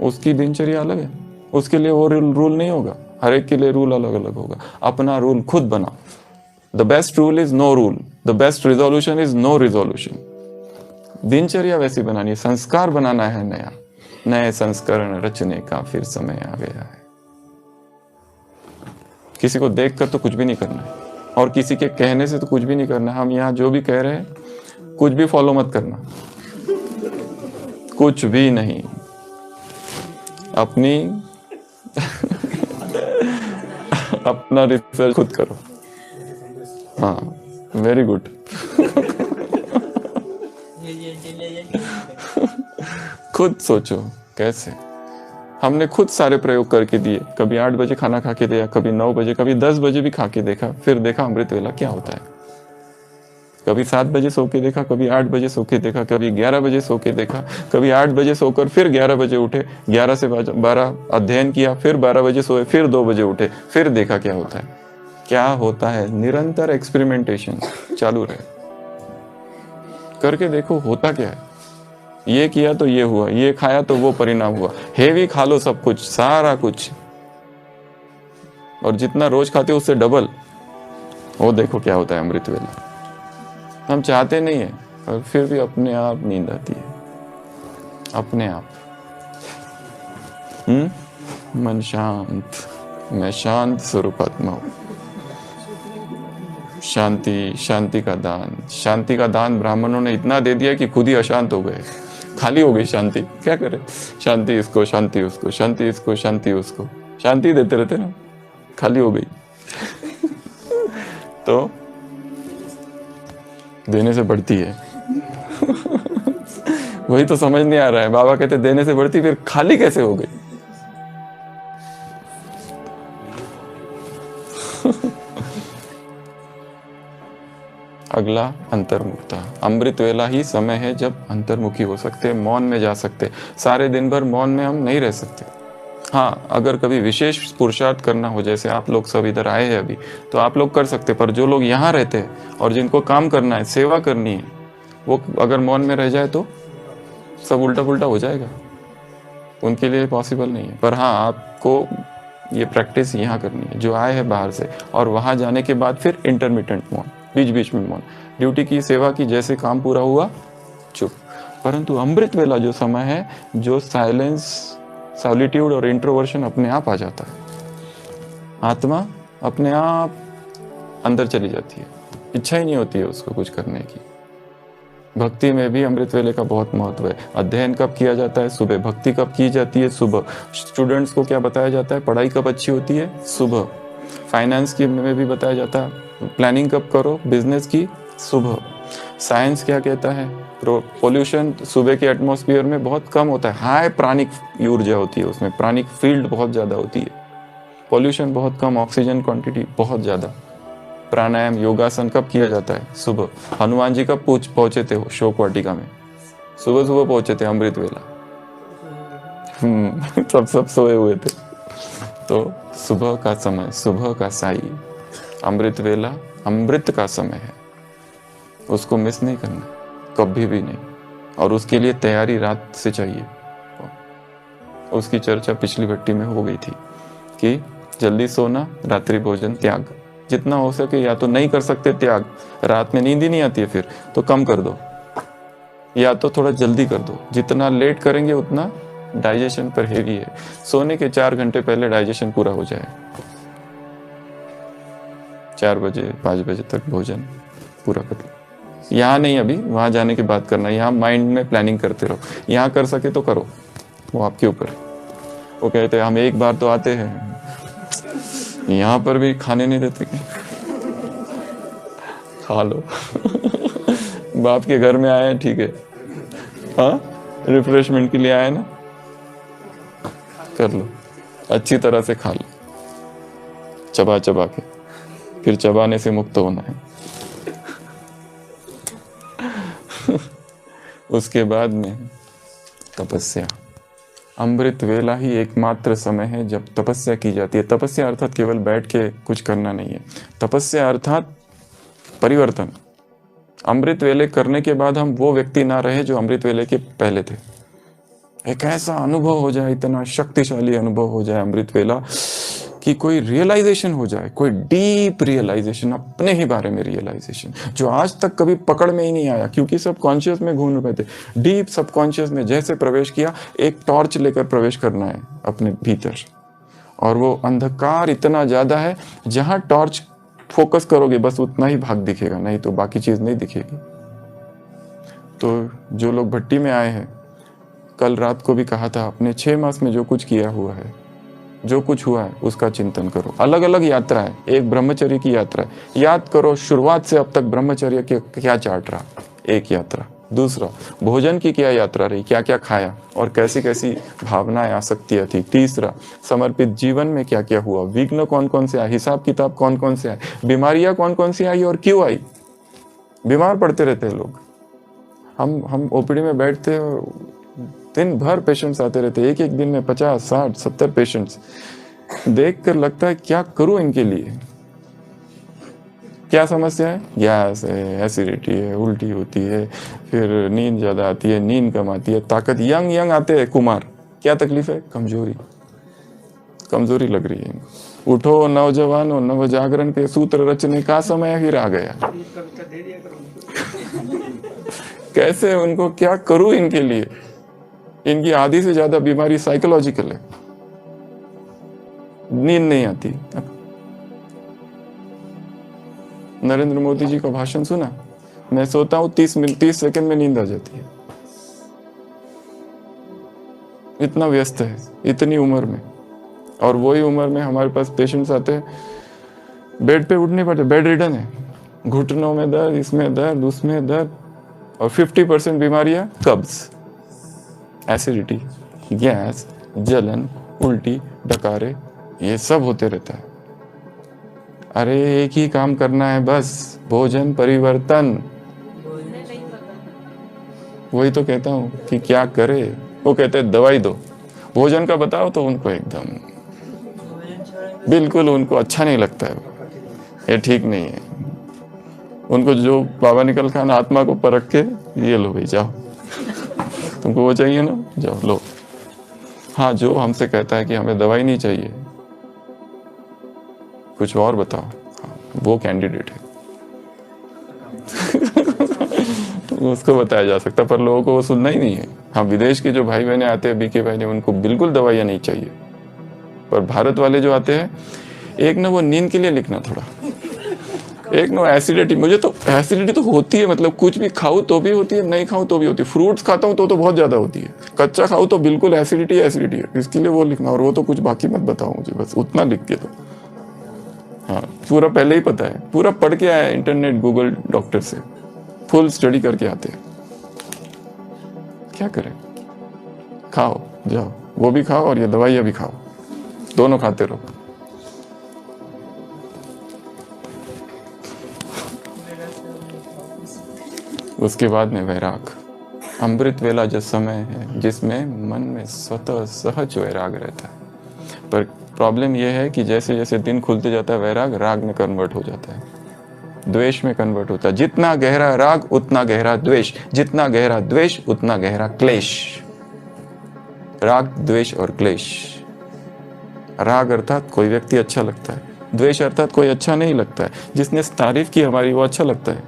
उसकी दिनचर्या अलग है। उसके लिए वो रूल नहीं होगा, हर एक के लिए रूल अलग अलग होगा। अपना रूल खुद बनाओ। The best rule is no rule, the best resolution is no resolution. दिनचर्या वैसी बनानी है, संस्कार बनाना है, नए संस्करण रचने का फिर समय आ गया है। किसी को देखकर तो कुछ भी नहीं करना है, और किसी के कहने से तो कुछ भी नहीं करना है। हम यहाँ जो भी कह रहे हैं कुछ भी फॉलो मत करना, कुछ भी नहीं। अपनी अपना रिसर्च खुद करो। हाँ, वेरी गुड। खुद सोचो कैसे। हमने खुद सारे प्रयोग करके दिए, कभी 8 बजे खाना खा के दिया, कभी 9 बजे, कभी 10 बजे भी खा के देखा, फिर देखा अमृत वेला क्या होता है। कभी 7 बजे सो के देखा, कभी 8 बजे सो के देखा, कभी 11 बजे सो के देखा, कभी 8 बजे सोकर फिर 11 बजे उठे, 11 से 12 अध्ययन किया, फिर 12 बजे सोए, फिर 2 बजे उठे, फिर देखा क्या होता है। क्या होता है, निरंतर एक्सपेरिमेंटेशन चालू रहे, करके देखो होता क्या है। ये किया तो ये हुआ, ये खाया तो वो परिणाम हुआ। हेवी खा लो सब कुछ, सारा कुछ, और जितना रोज खाते हो उससे डबल, वो देखो क्या होता है अमृत वेला। हम चाहते नहीं है, और फिर भी अपने आप नींद आती है, अपने आप। मन शांत, मैं शांत स्वरूपात्मा हूं। शांति, शांति का दान, शांति का दान ब्राह्मणों ने इतना दे दिया कि खुद ही अशांत हो गए, खाली हो गई शांति। क्या करे, शांति इसको, शांति उसको, शांति इसको, शांति उसको, शांति देते रहते ना, खाली हो गई। तो देने से बढ़ती है। वही तो समझ नहीं आ रहा है। बाबा कहते देने से बढ़ती, फिर खाली कैसे हो गई। अगला अंतर्मुखता। अमृत वेला ही समय है जब अंतर्मुखी हो सकते हैं, मौन में जा सकते। सारे दिन भर मौन में हम नहीं रह सकते। हाँ, अगर कभी विशेष पुरुषार्थ करना हो, जैसे आप लोग सब इधर आए हैं अभी, तो आप लोग कर सकते। पर जो लोग यहाँ रहते हैं और जिनको काम करना है, सेवा करनी है, वो अगर मौन में रह जाए तो सब उल्टा पुल्टा हो जाएगा, उनके लिए पॉसिबल नहीं है। पर हाँ, आपको ये प्रैक्टिस यहाँ करनी है जो आए हैं बाहर से, और वहाँ जाने के बाद फिर इंटरमिटेंट मौन, बीच बीच में मौन, ड्यूटी की, सेवा की, जैसे काम पूरा हुआ चुप। परंतु अमृत वेला जो समय है, जो साइलेंस, सॉलिट्यूड और इंट्रोवर्शन अपने आप आ जाता है, आत्मा अपने आप अंदर चली जाती है, इच्छा ही नहीं होती है उसको कुछ करने की। भक्ति में भी अमृत वेले का बहुत महत्व है। अध्ययन कब किया जाता है? सुबह। भक्ति कब की जाती है? सुबह। स्टूडेंट्स को क्या बताया जाता है? पढ़ाई कब अच्छी होती है? सुबह। फाइनेंस की में भी बताया जाता है, प्लानिंग कब करो बिजनेस की? सुबह। साइंस क्या कहता है? पोल्यूशन सुबह के एटमॉस्फेयर में बहुत कम होता है, हाई प्राणिक ऊर्जा होती है उसमें, प्राणिक फील्ड बहुत ज़्यादा होती है, पोल्यूशन बहुत कम, ऑक्सीजन क्वांटिटी बहुत ज़्यादा। प्राणायाम, योगासन कब किया जाता है? सुबह। हनुमान जी कब पहुंचे थे शोक वाटिका में? सुबह सुबह पहुंचे थे, अमृत वेला। सब सोए हुए थे। तो सुबह का समय, सुबह का साई, अमृत वेला अमृत का समय है, उसको मिस नहीं करना, कभी भी नहीं। और उसके लिए तैयारी रात से चाहिए। उसकी चर्चा पिछली भट्टी में हो गई थी कि जल्दी सोना, रात्रि भोजन त्याग, जितना हो सके। या तो नहीं कर सकते त्याग, रात में नींद ही नहीं आती है फिर तो कम कर दो, या तो थोड़ा जल्दी कर दो। जितना लेट करेंगे उतना डाइजेशन पर हेवी है। सोने के 4 घंटे पहले डाइजेशन पूरा हो जाए, 4 बजे 5 बजे तक भोजन पूरा कर लो। यहाँ नहीं, अभी वहाँ जाने की बात करना, यहाँ माइंड में प्लानिंग करते रहो। यहाँ कर सके तो करो, वो आपके ऊपर है। वो कहते हैं हम एक बार तो आते हैं, यहाँ पर भी खाने नहीं देते कि खा लो बाप के घर में आए हैं, ठीक है, हाँ रिफ्रेशमेंट के लिए आए ना, कर लो, अच्छी तरह से खा लो, चबा चबा के, फिर चबाने से मुक्त होना है उसके बाद में तपस्या। अमृत वेला ही एकमात्र समय है जब तपस्या की जाती है। तपस्या अर्थात केवल बैठ के कुछ करना नहीं है, तपस्या अर्थात परिवर्तन। अमृत वेले करने के बाद हम वो व्यक्ति ना रहे जो अमृत वेले के पहले थे। एक ऐसा अनुभव हो जाए, इतना शक्तिशाली अनुभव हो जाए अमृत वेला, कि कोई रियलाइजेशन हो जाए, कोई डीप रियलाइजेशन, अपने ही बारे में रियलाइजेशन, जो आज तक कभी पकड़ में ही नहीं आया, क्योंकि सब कॉन्शियस में घूम रहे थे। डीप सबकॉन्शियस में जैसे प्रवेश किया, एक टॉर्च लेकर प्रवेश करना है अपने भीतर, और वो अंधकार इतना ज़्यादा है, जहाँ टॉर्च फोकस करोगे बस उतना ही भाग दिखेगा, नहीं तो बाकी चीज़ नहीं दिखेगी। तो जो लोग भट्टी में आए हैं, कल रात को भी कहा था, अपने 6 मास में जो कुछ किया हुआ है, जो कुछ हुआ है उसका चिंतन करो। अलग अलग यात्रा है, एक ब्रह्मचर्य की यात्रा है, याद करो शुरुआत से अब तक ब्रह्मचर्य के क्या चार्ट रहा, एक यात्रा। दूसरा, भोजन की क्या यात्रा रही, क्या क्या खाया और कैसी कैसी भावनाएं आसक्तियाँ थी। तीसरा, समर्पित जीवन में क्या क्या हुआ, विघ्न कौन कौन से आए, हिसाब किताब कौन कौन से आए, बीमारियां कौन कौन सी आई और क्यों आई। बीमार पड़ते रहते हैं लोग, हम ओपीडी में बैठते हैं, दिन भर पेशेंट्स आते रहते, एक एक दिन में 50, 60, 70 पेशेंट्स। देखकर लगता है क्या करूं इनके लिए। क्या समस्या है, गैस है, एसिडिटी है, उल्टी होती है, फिर नींद ज़्यादा आती है, नींद कम आती है, ताकत यंग आते हैं, कुमार। क्या तकलीफ है, कमजोरी लग रही है। उठो नौजवानों, नवजागरण के सूत्र रचने का समय फिर आ गया कैसे उनको क्या करूं इनके लिए। इनकी आधी से ज्यादा बीमारी साइकोलॉजिकल है, नींद नहीं आती। नरेंद्र मोदी जी का भाषण सुना, मैं सोता हूं 30 सेकंड में नींद आ जाती है। इतना व्यस्त है इतनी उम्र में, और वही उम्र में हमारे पास पेशेंट्स आते हैं, बेड पे उठ नहीं पाते, बेड रिडन है, घुटनों में दर्द, इसमें दर्द, उसमें दर्द, और 50% बीमारियां कब्ज, एसिडिटी, गैस, जलन, उल्टी, डकारे, ये सब होते रहता है। अरे एक ही काम करना है बस, भोजन परिवर्तन। वही तो कहता हूँ कि क्या करे। वो कहते हैं दवाई दो, भोजन का बताओ तो उनको एकदम बिल्कुल उनको अच्छा नहीं लगता है, ये ठीक नहीं है। उनको जो बाबा निकल खान आत्मा को परख के, ये लो भाई जाओ तुमको वो चाहिए ना, जाओ लो। हाँ, जो हमसे कहता है कि हमें दवाई नहीं चाहिए, कुछ और बताओ, हाँ, वो कैंडिडेट है उसको बताया जा सकता, पर लोगों को वो सुनना ही नहीं है। हाँ, विदेश के जो भाई बहने आते हैं, बीके भाई ने, उनको बिल्कुल दवाइयाँ नहीं चाहिए। पर भारत वाले जो आते हैं, एक ना वो नींद के लिए लिखना थोड़ा, एक नो एसिडिटी। मुझे तो एसिडिटी तो होती है, मतलब कुछ भी खाऊं तो भी होती है, नहीं खाऊं तो भी होती है। फ्रूट्स खाता हूं तो बहुत ज्यादा होती है, कच्चा खाऊं तो बिल्कुल एसिडिटी है। इसके लिए वो लिखना, और वो तो कुछ बाकी मत बताओ मुझे, बस उतना लिख के दो। हाँ, पूरा पहले ही पता है, पूरा पढ़ के आया इंटरनेट, गूगल, डॉक्टर से फुल स्टडी करके आते हैं। क्या करें, खाओ जाओ, वो भी खाओ और ये दवाइयाँ भी खाओ, दोनों खाते रहो। उसके बाद में वैराग। अमृत वेला जो समय है जिसमें मन में स्वतः सहज वैराग रहता है। पर प्रॉब्लम यह है कि जैसे जैसे दिन खुलते जाता है, वैराग राग में कन्वर्ट हो जाता है, द्वेष में कन्वर्ट होता है। जितना गहरा राग उतना गहरा द्वेष, जितना गहरा द्वेष उतना गहरा क्लेश। राग, द्वेष और क्लेश। राग अर्थात कोई व्यक्ति अच्छा लगता है, द्वेष अर्थात कोई अच्छा नहीं लगता है। जिसने तारीफ की हमारी वो अच्छा लगता है,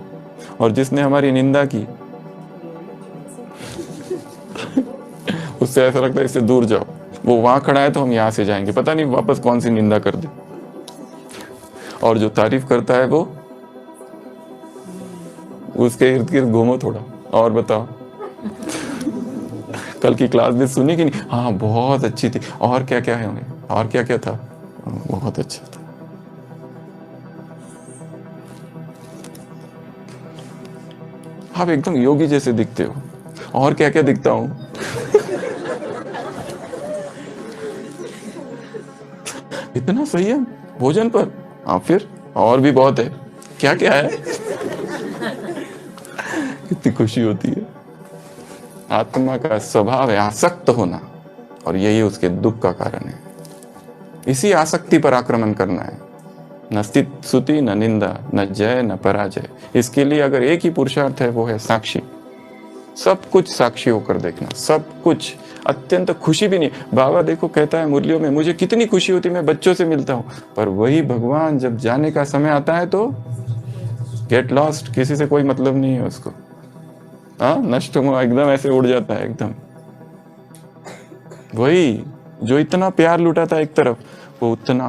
और जिसने हमारी निंदा की उससे ऐसा लगता है इससे दूर जाओ, वो वहां खड़ा है तो हम यहाँ से जाएंगे, पता नहीं वापस कौन सी निंदा कर दे। और जो तारीफ करता है वो उसके इर्द गिर्द घूमो थोड़ा और बताओ कल की क्लास भी सुनी कि नहीं? हाँ बहुत अच्छी थी, और क्या क्या है उन्हें, और क्या क्या था, बहुत अच्छा था। आप एकदम योगी जैसे दिखते हो, और क्या क्या दिखता हूं इतना सही है भोजन पर, हाँ फिर और भी बहुत है, क्या क्या है कितनी खुशी होती है। आत्मा का स्वभाव है आसक्त होना, और यही उसके दुख का कारण है। इसी आसक्ति पर आक्रमण करना है। न स्तुति न निंदा, न जय न पराजय। इसके लिए अगर एक ही पुरुषार्थ है वो है साक्षी। सब कुछ साक्षी होकर देखना, सब कुछ। अत्यंत खुशी भी नहीं, बाबा देखो कहता है मुरलियों में, मुझे कितनी खुशी होती, मैं बच्चों से मिलता हूं, पर वही भगवान जब जाने का समय आता है तो गेट लॉस्ट, किसी से कोई मतलब नहीं है उसको। हाँ, नष्ट हुआ, एकदम ऐसे उड़ जाता है एकदम। वही जो इतना प्यार लुटाता है एक तरफ, वो उतना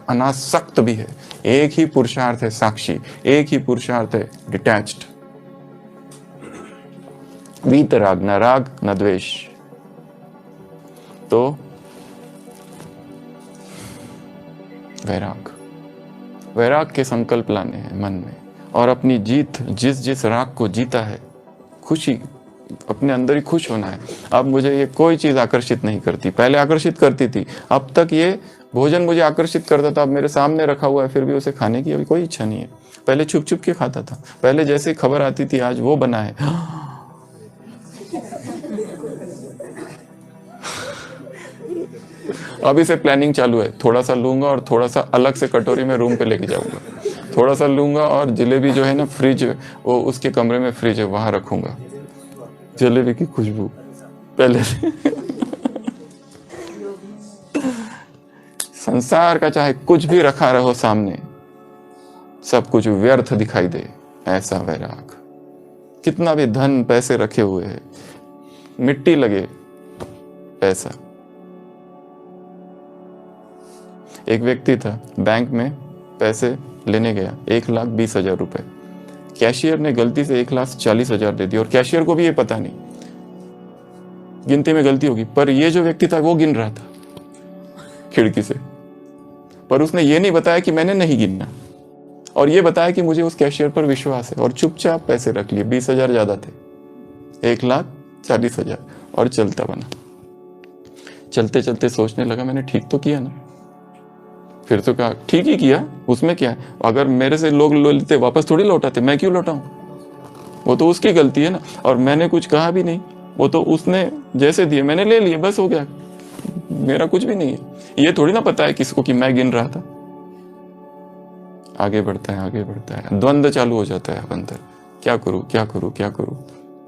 अनासक्त भी है। एक ही पुरुषार्थ है साक्षी, एक ही पुरुषार्थ है डिटैच्ड। वीतराग, न राग न द्वेष। तो वैराग, वैराग के संकल्प लाने हैं मन में, और अपनी जीत, जिस जिस राग को जीता है, खुशी अपने अंदर ही खुश होना है। अब मुझे ये कोई चीज आकर्षित नहीं करती, पहले आकर्षित करती थी, अब तक ये भोजन मुझे आकर्षित करता था, अब मेरे सामने रखा हुआ है फिर भी उसे खाने की अभी कोई इच्छा नहीं है। पहले छुप छुप के खाता था, पहले जैसे खबर आती थी आज वो बना है, अब इसे प्लानिंग चालू है, थोड़ा सा लूंगा और थोड़ा सा अलग से कटोरी में रूम पे लेके जाऊंगा, थोड़ा सा लूंगा और जलेबी जो है ना फ्रिज, वो उसके कमरे में फ्रिज है वहां रखूंगा, जलेबी की खुशबू पहले से संसार का चाहे कुछ भी रखा रहो सामने, सब कुछ व्यर्थ दिखाई दे, ऐसा वैराग। कितना भी धन पैसे रखे हुए है, मिट्टी लगे पैसा। एक व्यक्ति था, बैंक में पैसे लेने गया, 1,20,000 रुपए। कैशियर ने गलती से 1,40,000 दे दिया, और कैशियर को भी ये पता नहीं, गिनती में गलती होगी, पर ये जो व्यक्ति था वो गिन रहा था खिड़की से, पर उसने ये नहीं बताया कि मैंने नहीं गिनना, और ये बताया कि मुझे उस कैशियर पर विश्वास है, और चुपचाप पैसे रख लिए। 20,000 ज्यादा थे, 1,40,000, और चलता बना। चलते चलते सोचने लगा मैंने ठीक तो किया ना, फिर तो कहा ठीक ही किया, उसमें क्या है, अगर मेरे से लोग लेते वापस थोड़ी लौटाते, मैं क्यों लौटाऊं, वो तो उसकी गलती है ना, और मैंने कुछ कहा भी नहीं, वो तो उसने जैसे दिए मैंने ले लिए, बस हो गया, मेरा कुछ भी नहीं है। ये थोड़ी ना पता है किसको कि मैं गिन रहा था। आगे बढ़ता है, आगे बढ़ता है, द्वंद्व चालू हो जाता है अंदर, क्या करूं क्या करूं क्या करूं,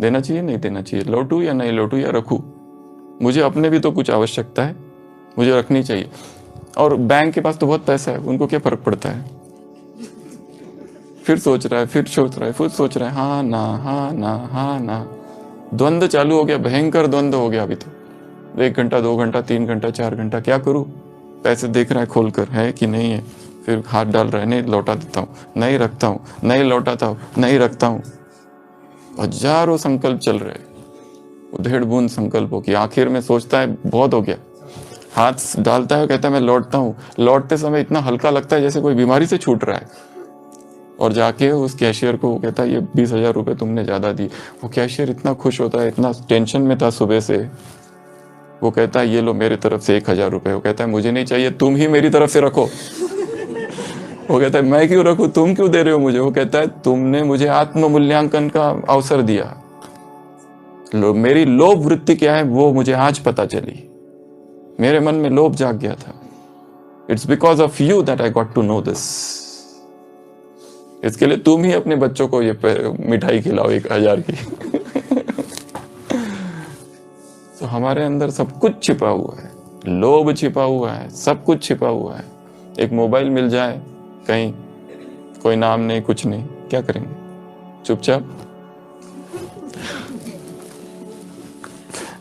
देना चाहिए नहीं देना चाहिए, लौटू या नहीं लौटू या रखूं, मुझे अपने भी तो कुछ आवश्यकता है, मुझे रखनी चाहिए। और बैंक के पास तो बहुत पैसा है, उनको क्या फर्क पड़ता है। फिर सोच रहा है, फिर सोच रहा है, फिर सोच रहा है, हाँ ना हाँ ना हाँ ना, द्वंद्व चालू हो गया, भयंकर द्वंद्व हो गया। अभी तो 1 घंटा 2 घंटा 3 घंटा 4 घंटा, क्या करूं, पैसे देख रहा है खोल कर, है कि नहीं है, फिर हाथ डाल रहा है, नहीं लौटा देता हूँ, नहीं रखता हूँ, नहीं लौटाता हूँ, नहीं रखता हूँ। हजारों संकल्प चल रहे, उधेड़ बूंद संकल्पों की। आखिर में सोचता है बहुत हो गया, हाथ डालता है, कहता है मैं लौटता हूँ। लौटते समय इतना हल्का लगता है जैसे कोई बीमारी से छूट रहा है, और जाके उस कैशियर को वो कहता है ये 20,000 रुपए तुमने ज्यादा दिए। वो कैशियर इतना खुश होता है, इतना टेंशन में था सुबह से, वो कहता है ये लो मेरी तरफ से 1,000 रुपए। वो कहता है मुझे नहीं चाहिए, तुम ही मेरी तरफ से रखो। वो कहता है मैं क्यों रखूं, तुम क्यों दे रहे हो मुझे। वो कहता है तुमने मुझे आत्म मूल्यांकन का अवसर दिया, मेरी लोभ वृत्ति क्या है वो मुझे आज पता चली, मेरे मन में लोभ जाग गया था। It's because of you that I got to know this. इसके लिए तुम ही अपने बच्चों को ये मिठाई खिलाओ 1,000 की। तो हमारे अंदर सब कुछ छिपा हुआ है, लोभ छिपा हुआ है, सब कुछ छिपा हुआ है। एक मोबाइल मिल जाए कहीं, कोई नाम नहीं कुछ नहीं, क्या करेंगे, चुपचाप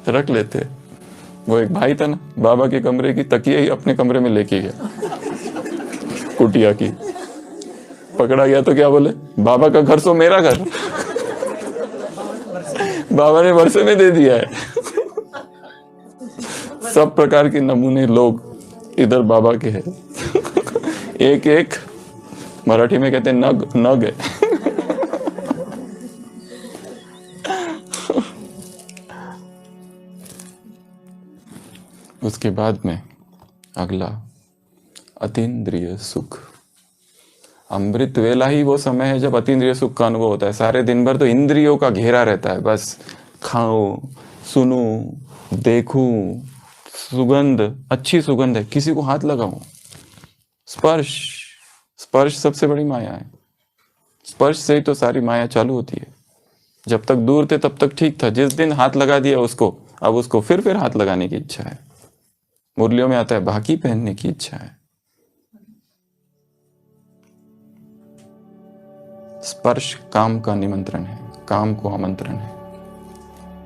रख लेते। वो एक भाई था ना, बाबा के कमरे की तकिया ही अपने कमरे में लेके गया, कुटिया की। पकड़ा गया तो क्या बोले, बाबा का घर सो मेरा घर, बाबा ने वर्षे में दे दिया है। सब प्रकार के नमूने लोग इधर बाबा के हैं। एक एक मराठी में कहते हैं नग, नग है। उसके बाद में अगला अतीन्द्रिय सुख। अमृत वेला ही वो समय है जब अतीन्द्रिय सुख का अनुभव होता है। सारे दिन भर तो इंद्रियों का घेरा रहता है, बस खाओ, सुनो, देखूं, सुगंध, अच्छी सुगंध है, किसी को हाथ लगाऊं, स्पर्श, स्पर्श सबसे बड़ी माया है। स्पर्श से ही तो सारी माया चालू होती है। जब तक दूर थे तब तक ठीक था, जिस दिन हाथ लगा दिया उसको, अब उसको फिर हाथ लगाने की इच्छा है। मुरलियों में आता है बाकी पहनने की इच्छा है। स्पर्श काम का निमंत्रण है, काम को आमंत्रण है।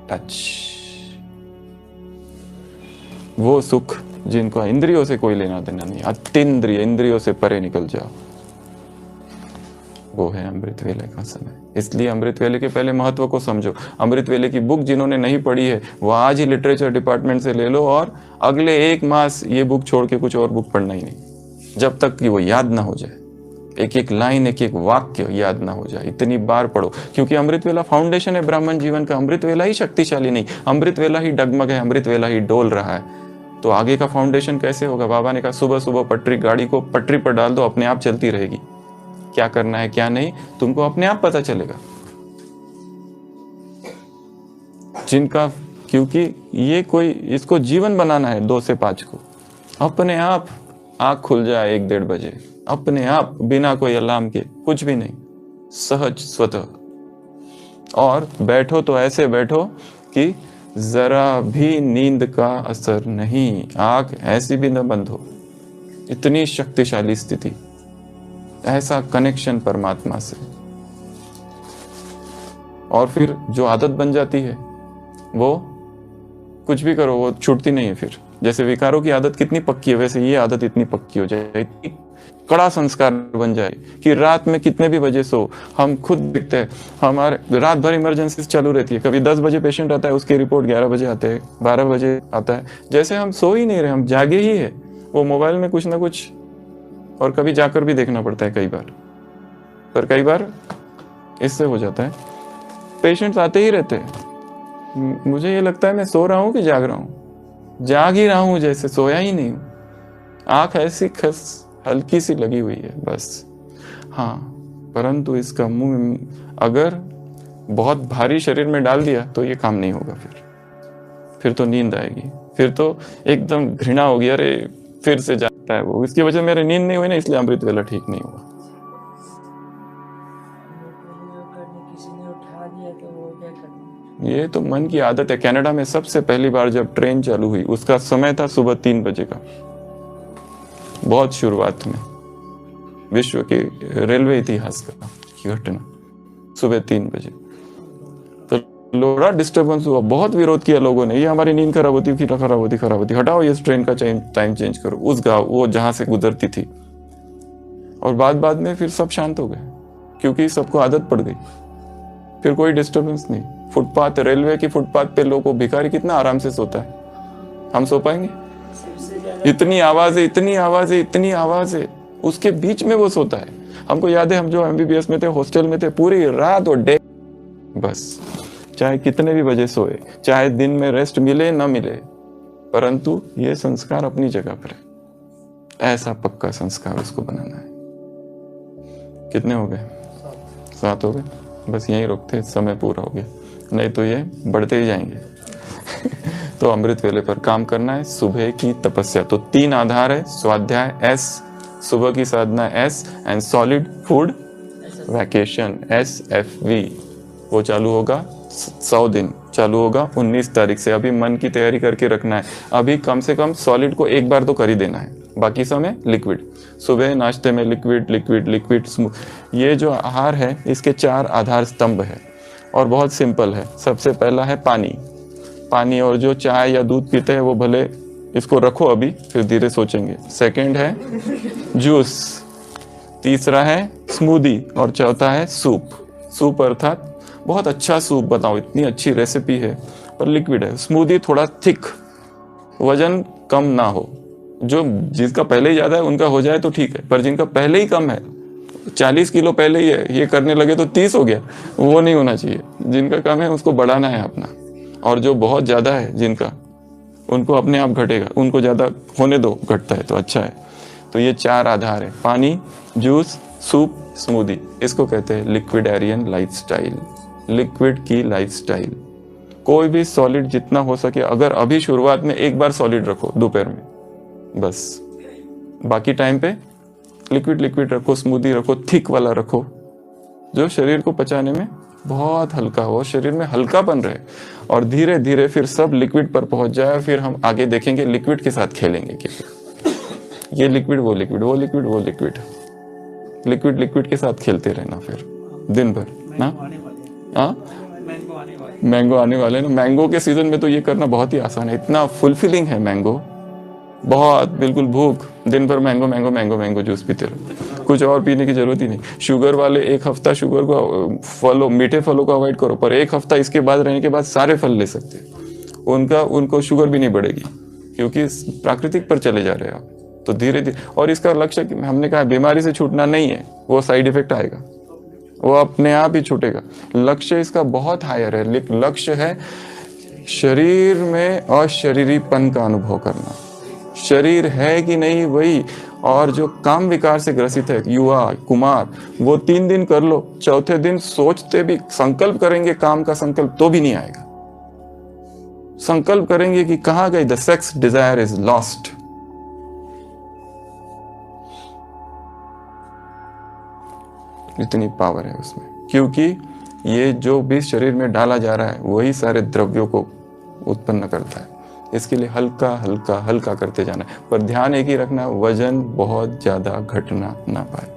टच, वो सुख जिनको इंद्रियों से कोई लेना देना नहीं, अतीन्द्रिय, इंद्रियों से परे निकल जाओ, वो है अमृत वेले का समय। इसलिए अमृत वेले के पहले महत्व को समझो। अमृत वेले की बुक जिन्होंने नहीं पढ़ी है वो आज ही लिटरेचर डिपार्टमेंट से ले लो और अगले 1 मास ये बुक छोड़ के कुछ और बुक पढ़ना ही नहीं, जब तक कि वो याद ना हो जाए। एक एक लाइन, एक एक वाक्य याद ना हो जाए, इतनी बार पढ़ो, क्योंकि अमृत वेला फाउंडेशन है ब्राह्मण जीवन का। अमृत वेला ही शक्तिशाली नहीं, अमृत वेला ही डगमग है, अमृत वेला ही डोल रहा है। तो आगे का फाउंडेशन कैसे होगा? बाबा ने कहा सुबह सुबह पटरी, गाड़ी को पटरी पर डाल दो, अपने आप चलती रहेगी। क्या करना है क्या नहीं तुमको अपने आप पता चलेगा। जिनका, क्योंकि ये कोई, इसको जीवन बनाना है 2 से 5 को, अपने आप आंख खुल जाए 1-1:30 बजे, अपने आप, बिना कोई अलार्म के, कुछ भी नहीं, सहज स्वतः। और बैठो तो ऐसे बैठो कि जरा भी नींद का असर नहीं, आंख ऐसी भी न बंद हो। इतनी शक्तिशाली स्थिति, ऐसा कनेक्शन परमात्मा से। और फिर जो आदत बन जाती है वो कुछ भी करो वो छूटती नहीं है। फिर जैसे विकारों की आदत कितनी पक्की है, वैसे ये आदत इतनी पक्की हो जाए, इतनी कड़ा संस्कार बन जाए कि रात में कितने भी बजे सो। हम खुद दिखते हैं, हमारे रात भर इमरजेंसी चालू रहती है। कभी 10 बजे पेशेंट आता है, उसकी रिपोर्ट 11 बजे आते हैं, 12 बजे आता है। जैसे हम सो ही नहीं रहे, हम जागे ही है। वो मोबाइल में कुछ ना कुछ, और कभी जाकर भी देखना पड़ता है कई बार, पर कई बार इससे हो जाता है। पेशेंट्स आते ही रहते हैं, मुझे ये लगता है मैं सो रहा हूँ कि जाग रहा हूँ, जाग ही रहा हूँ, जैसे सोया ही नहीं हूँ। आंख ऐसी खस हल्की सी लगी हुई है बस। हाँ, परंतु इसका मुंह अगर बहुत भारी शरीर में डाल दिया तो ये काम नहीं होगा। फिर तो नींद आएगी, फिर तो एकदम घृणा होगी, अरे फिर से जाता है वो, इसकी वजह मेरी नींद नहीं हुई ना, इसलिए अमृत वेला ठीक नहीं हुआ। ये तो मन की आदत है। कनाडा में सबसे पहली बार जब ट्रेन चालू हुई उसका समय था सुबह 3 बजे का, बहुत शुरुआत में, विश्व के रेलवे इतिहास का घटना, सुबह 3 बजे। तो बड़ा डिस्टर्बेंस हुआ, बहुत विरोध किया लोगों ने, ये हमारी नींद खराब होती, फिर खराब होती, हटाओ ये ट्रेन का टाइम चेंज करो, उस गाँव वो जहां से गुजरती थी। और बाद में फिर सब शांत हो गए, क्योंकि सबको आदत पड़ गई, फिर कोई डिस्टर्बेंस नहीं। फुटपाथ, रेलवे की फुटपाथ पे लोगों, भिखारी कितना आराम से सोता है, हम सो पाएंगे? इतनी आवाज है, उसके बीच में वो सोता है। हमको याद है, हम जो MBBS में थे, हॉस्टल में थे, पूरी रात और डे, बस चाहे कितने भी बजे सोए, चाहे दिन में रेस्ट मिले ना मिले, परंतु ये संस्कार अपनी जगह पर है। ऐसा पक्का संस्कार उसको बनाना है। कितने हो गए? 7 हो गए। बस यहीं रुकते, समय पूरा हो गया, नहीं तो ये बढ़ते ही जाएंगे। तो अमृत वेले पर काम करना है। सुबह की तपस्या, तो 3 आधार है, स्वाध्याय S, सुबह की साधना S, and solid food vacation SFV। वो चालू होगा 100 दिन चालू होगा 19 तारीख से। अभी मन की तैयारी करके रखना है, अभी कम से कम सॉलिड को एक बार तो कर ही देना है, बाकी समय लिक्विड। सुबह नाश्ते में लिक्विड स्मूथ। ये जो आहार है इसके 4 आधार स्तंभ है और बहुत सिंपल है। सबसे पहला है पानी। पानी और जो चाय या दूध पीते हैं वो भले इसको रखो अभी, फिर धीरे सोचेंगे। सेकंड है जूस, तीसरा है स्मूदी और चौथा है सूप। सूप अर्थात बहुत अच्छा सूप बताओ, इतनी अच्छी रेसिपी है पर लिक्विड है। स्मूदी थोड़ा थिक, वजन कम ना हो, जो जिसका पहले ही ज्यादा है उनका हो जाए तो ठीक है, पर जिनका पहले ही कम है, 40 किलो पहले ही है, ये करने लगे तो 30 हो गया, वो नहीं होना चाहिए। जिनका कम है उसको बढ़ाना है अपना, और जो बहुत ज्यादा है जिनका, उनको अपने आप घटेगा, उनको ज्यादा होने दो, घटता है तो अच्छा है। तो ये 4 आधार है, पानी, जूस, सूप, स्मूदी। इसको कहते हैं लिक्विडेरियन लाइफस्टाइल, लिक्विड की लाइफस्टाइल। कोई भी सॉलिड जितना हो सके, अगर अभी शुरुआत में एक बार सॉलिड रखो दोपहर में, बस बाकी टाइम पे लिक्विड लिक्विड रखो, स्मूदी रखो, थिक वाला रखो, जो शरीर को पचाने में बहुत हल्का हो, शरीर में हल्कापन रहे, और धीरे धीरे फिर सब लिक्विड पर पहुंच जाए। फिर हम आगे देखेंगे लिक्विड के साथ खेलेंगे कि ये लिक्विड वो लिक्विड, वो लिक्विड वो लिक्विड, लिक्विड लिक्विड के साथ खेलते रहना फिर दिन भर ना। हाँ, मैंगो आने वाले ना, मैंगो के सीजन में तो ये करना बहुत ही आसान है, इतना फुलफिलिंग है मैंगो, बहुत बिल्कुल भूख, दिन भर mango mango mango mango juice पीते रहो, कुछ और पीने की जरूरत ही नहीं। शुगर वाले एक हफ्ता शुगर को, फलों, मीठे फलों को अवॉइड करो, पर एक हफ्ता इसके बाद रहने के बाद सारे फल ले सकते हैं, उनको शुगर भी नहीं बढ़ेगी, क्योंकि प्राकृतिक पर चले जा रहे हैं आप। तो धीरे धीरे, और इसका लक्ष्य हमने कहा बीमारी से छूटना नहीं है, वो साइड इफेक्ट आएगा, वो अपने आप ही छूटेगा। लक्ष्य इसका बहुत हायर है, लक्ष्य है शरीर में अशरीरीपन का अनुभव करना, शरीर है कि नहीं वही। और जो काम विकार से ग्रसित है युवा कुमार, वो 3 दिन कर लो, चौथे दिन सोचते भी, संकल्प करेंगे काम का संकल्प तो भी नहीं आएगा, संकल्प करेंगे कि कहां गई, the sex desire is lost. इतनी पावर है उसमें, क्योंकि ये जो भी शरीर में डाला जा रहा है वही सारे द्रव्यों को उत्पन्न करता है। इसके लिए हल्का हल्का हल्का करते जाना है, पर ध्यान एक ही रखना, वजन बहुत ज्यादा घटना ना पाए।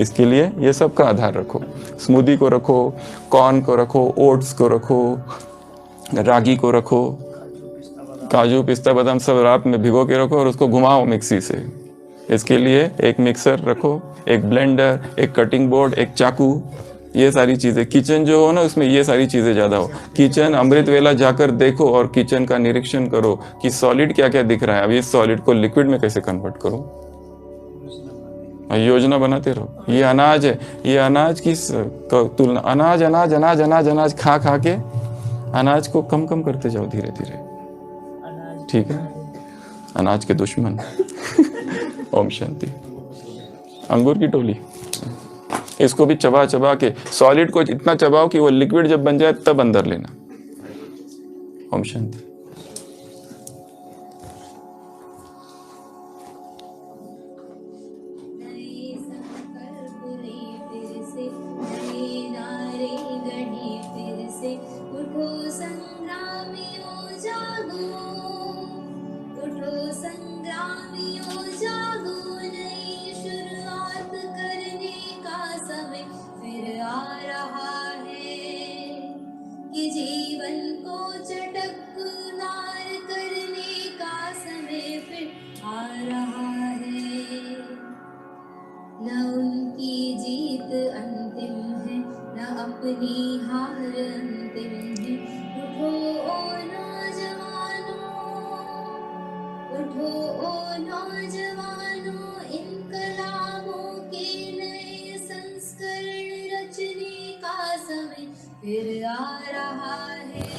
इसके लिए ये सब का आधार रखो, स्मूदी को रखो, कॉर्न को रखो, ओट्स को रखो, रागी को रखो, काजू पिस्ता बादाम सब रात में भिगो के रखो और उसको घुमाओ मिक्सी से। इसके लिए एक मिक्सर रखो, एक ब्लेंडर, एक कटिंग बोर्ड, एक चाकू, ये सारी चीजें। किचन जो हो ना उसमें ये सारी चीजें ज्यादा हो। किचन अमृत वेला जाकर देखो और किचन का निरीक्षण करो कि सॉलिड क्या क्या दिख रहा है, अब इस सॉलिड को लिक्विड में कैसे कन्वर्ट करूं, योजना बनाते रहो। ये अनाज है, ये अनाज की तुलना, अनाज अनाज अनाज अनाज अनाज खा खा के अनाज को कम कम करते जाओ धीरे धीरे, ठीक है। अनाज के दुश्मन ओम शांति। अंगूर की टोली, इसको भी चबा चबा के, सॉलिड को इतना चबाओ कि वो लिक्विड जब बन जाए तब अंदर लेना। ओम शांति। जीवन को चटकदार करने का समय फिर आ रहा है। न उनकी जीत अंतिम है, न अपनी हार अंतिम है। उठो ओ नौजवानों, उठो ओ नौजवानों, इनकलाबों के नए संस्करण रचने का समय फिर आ रहा है।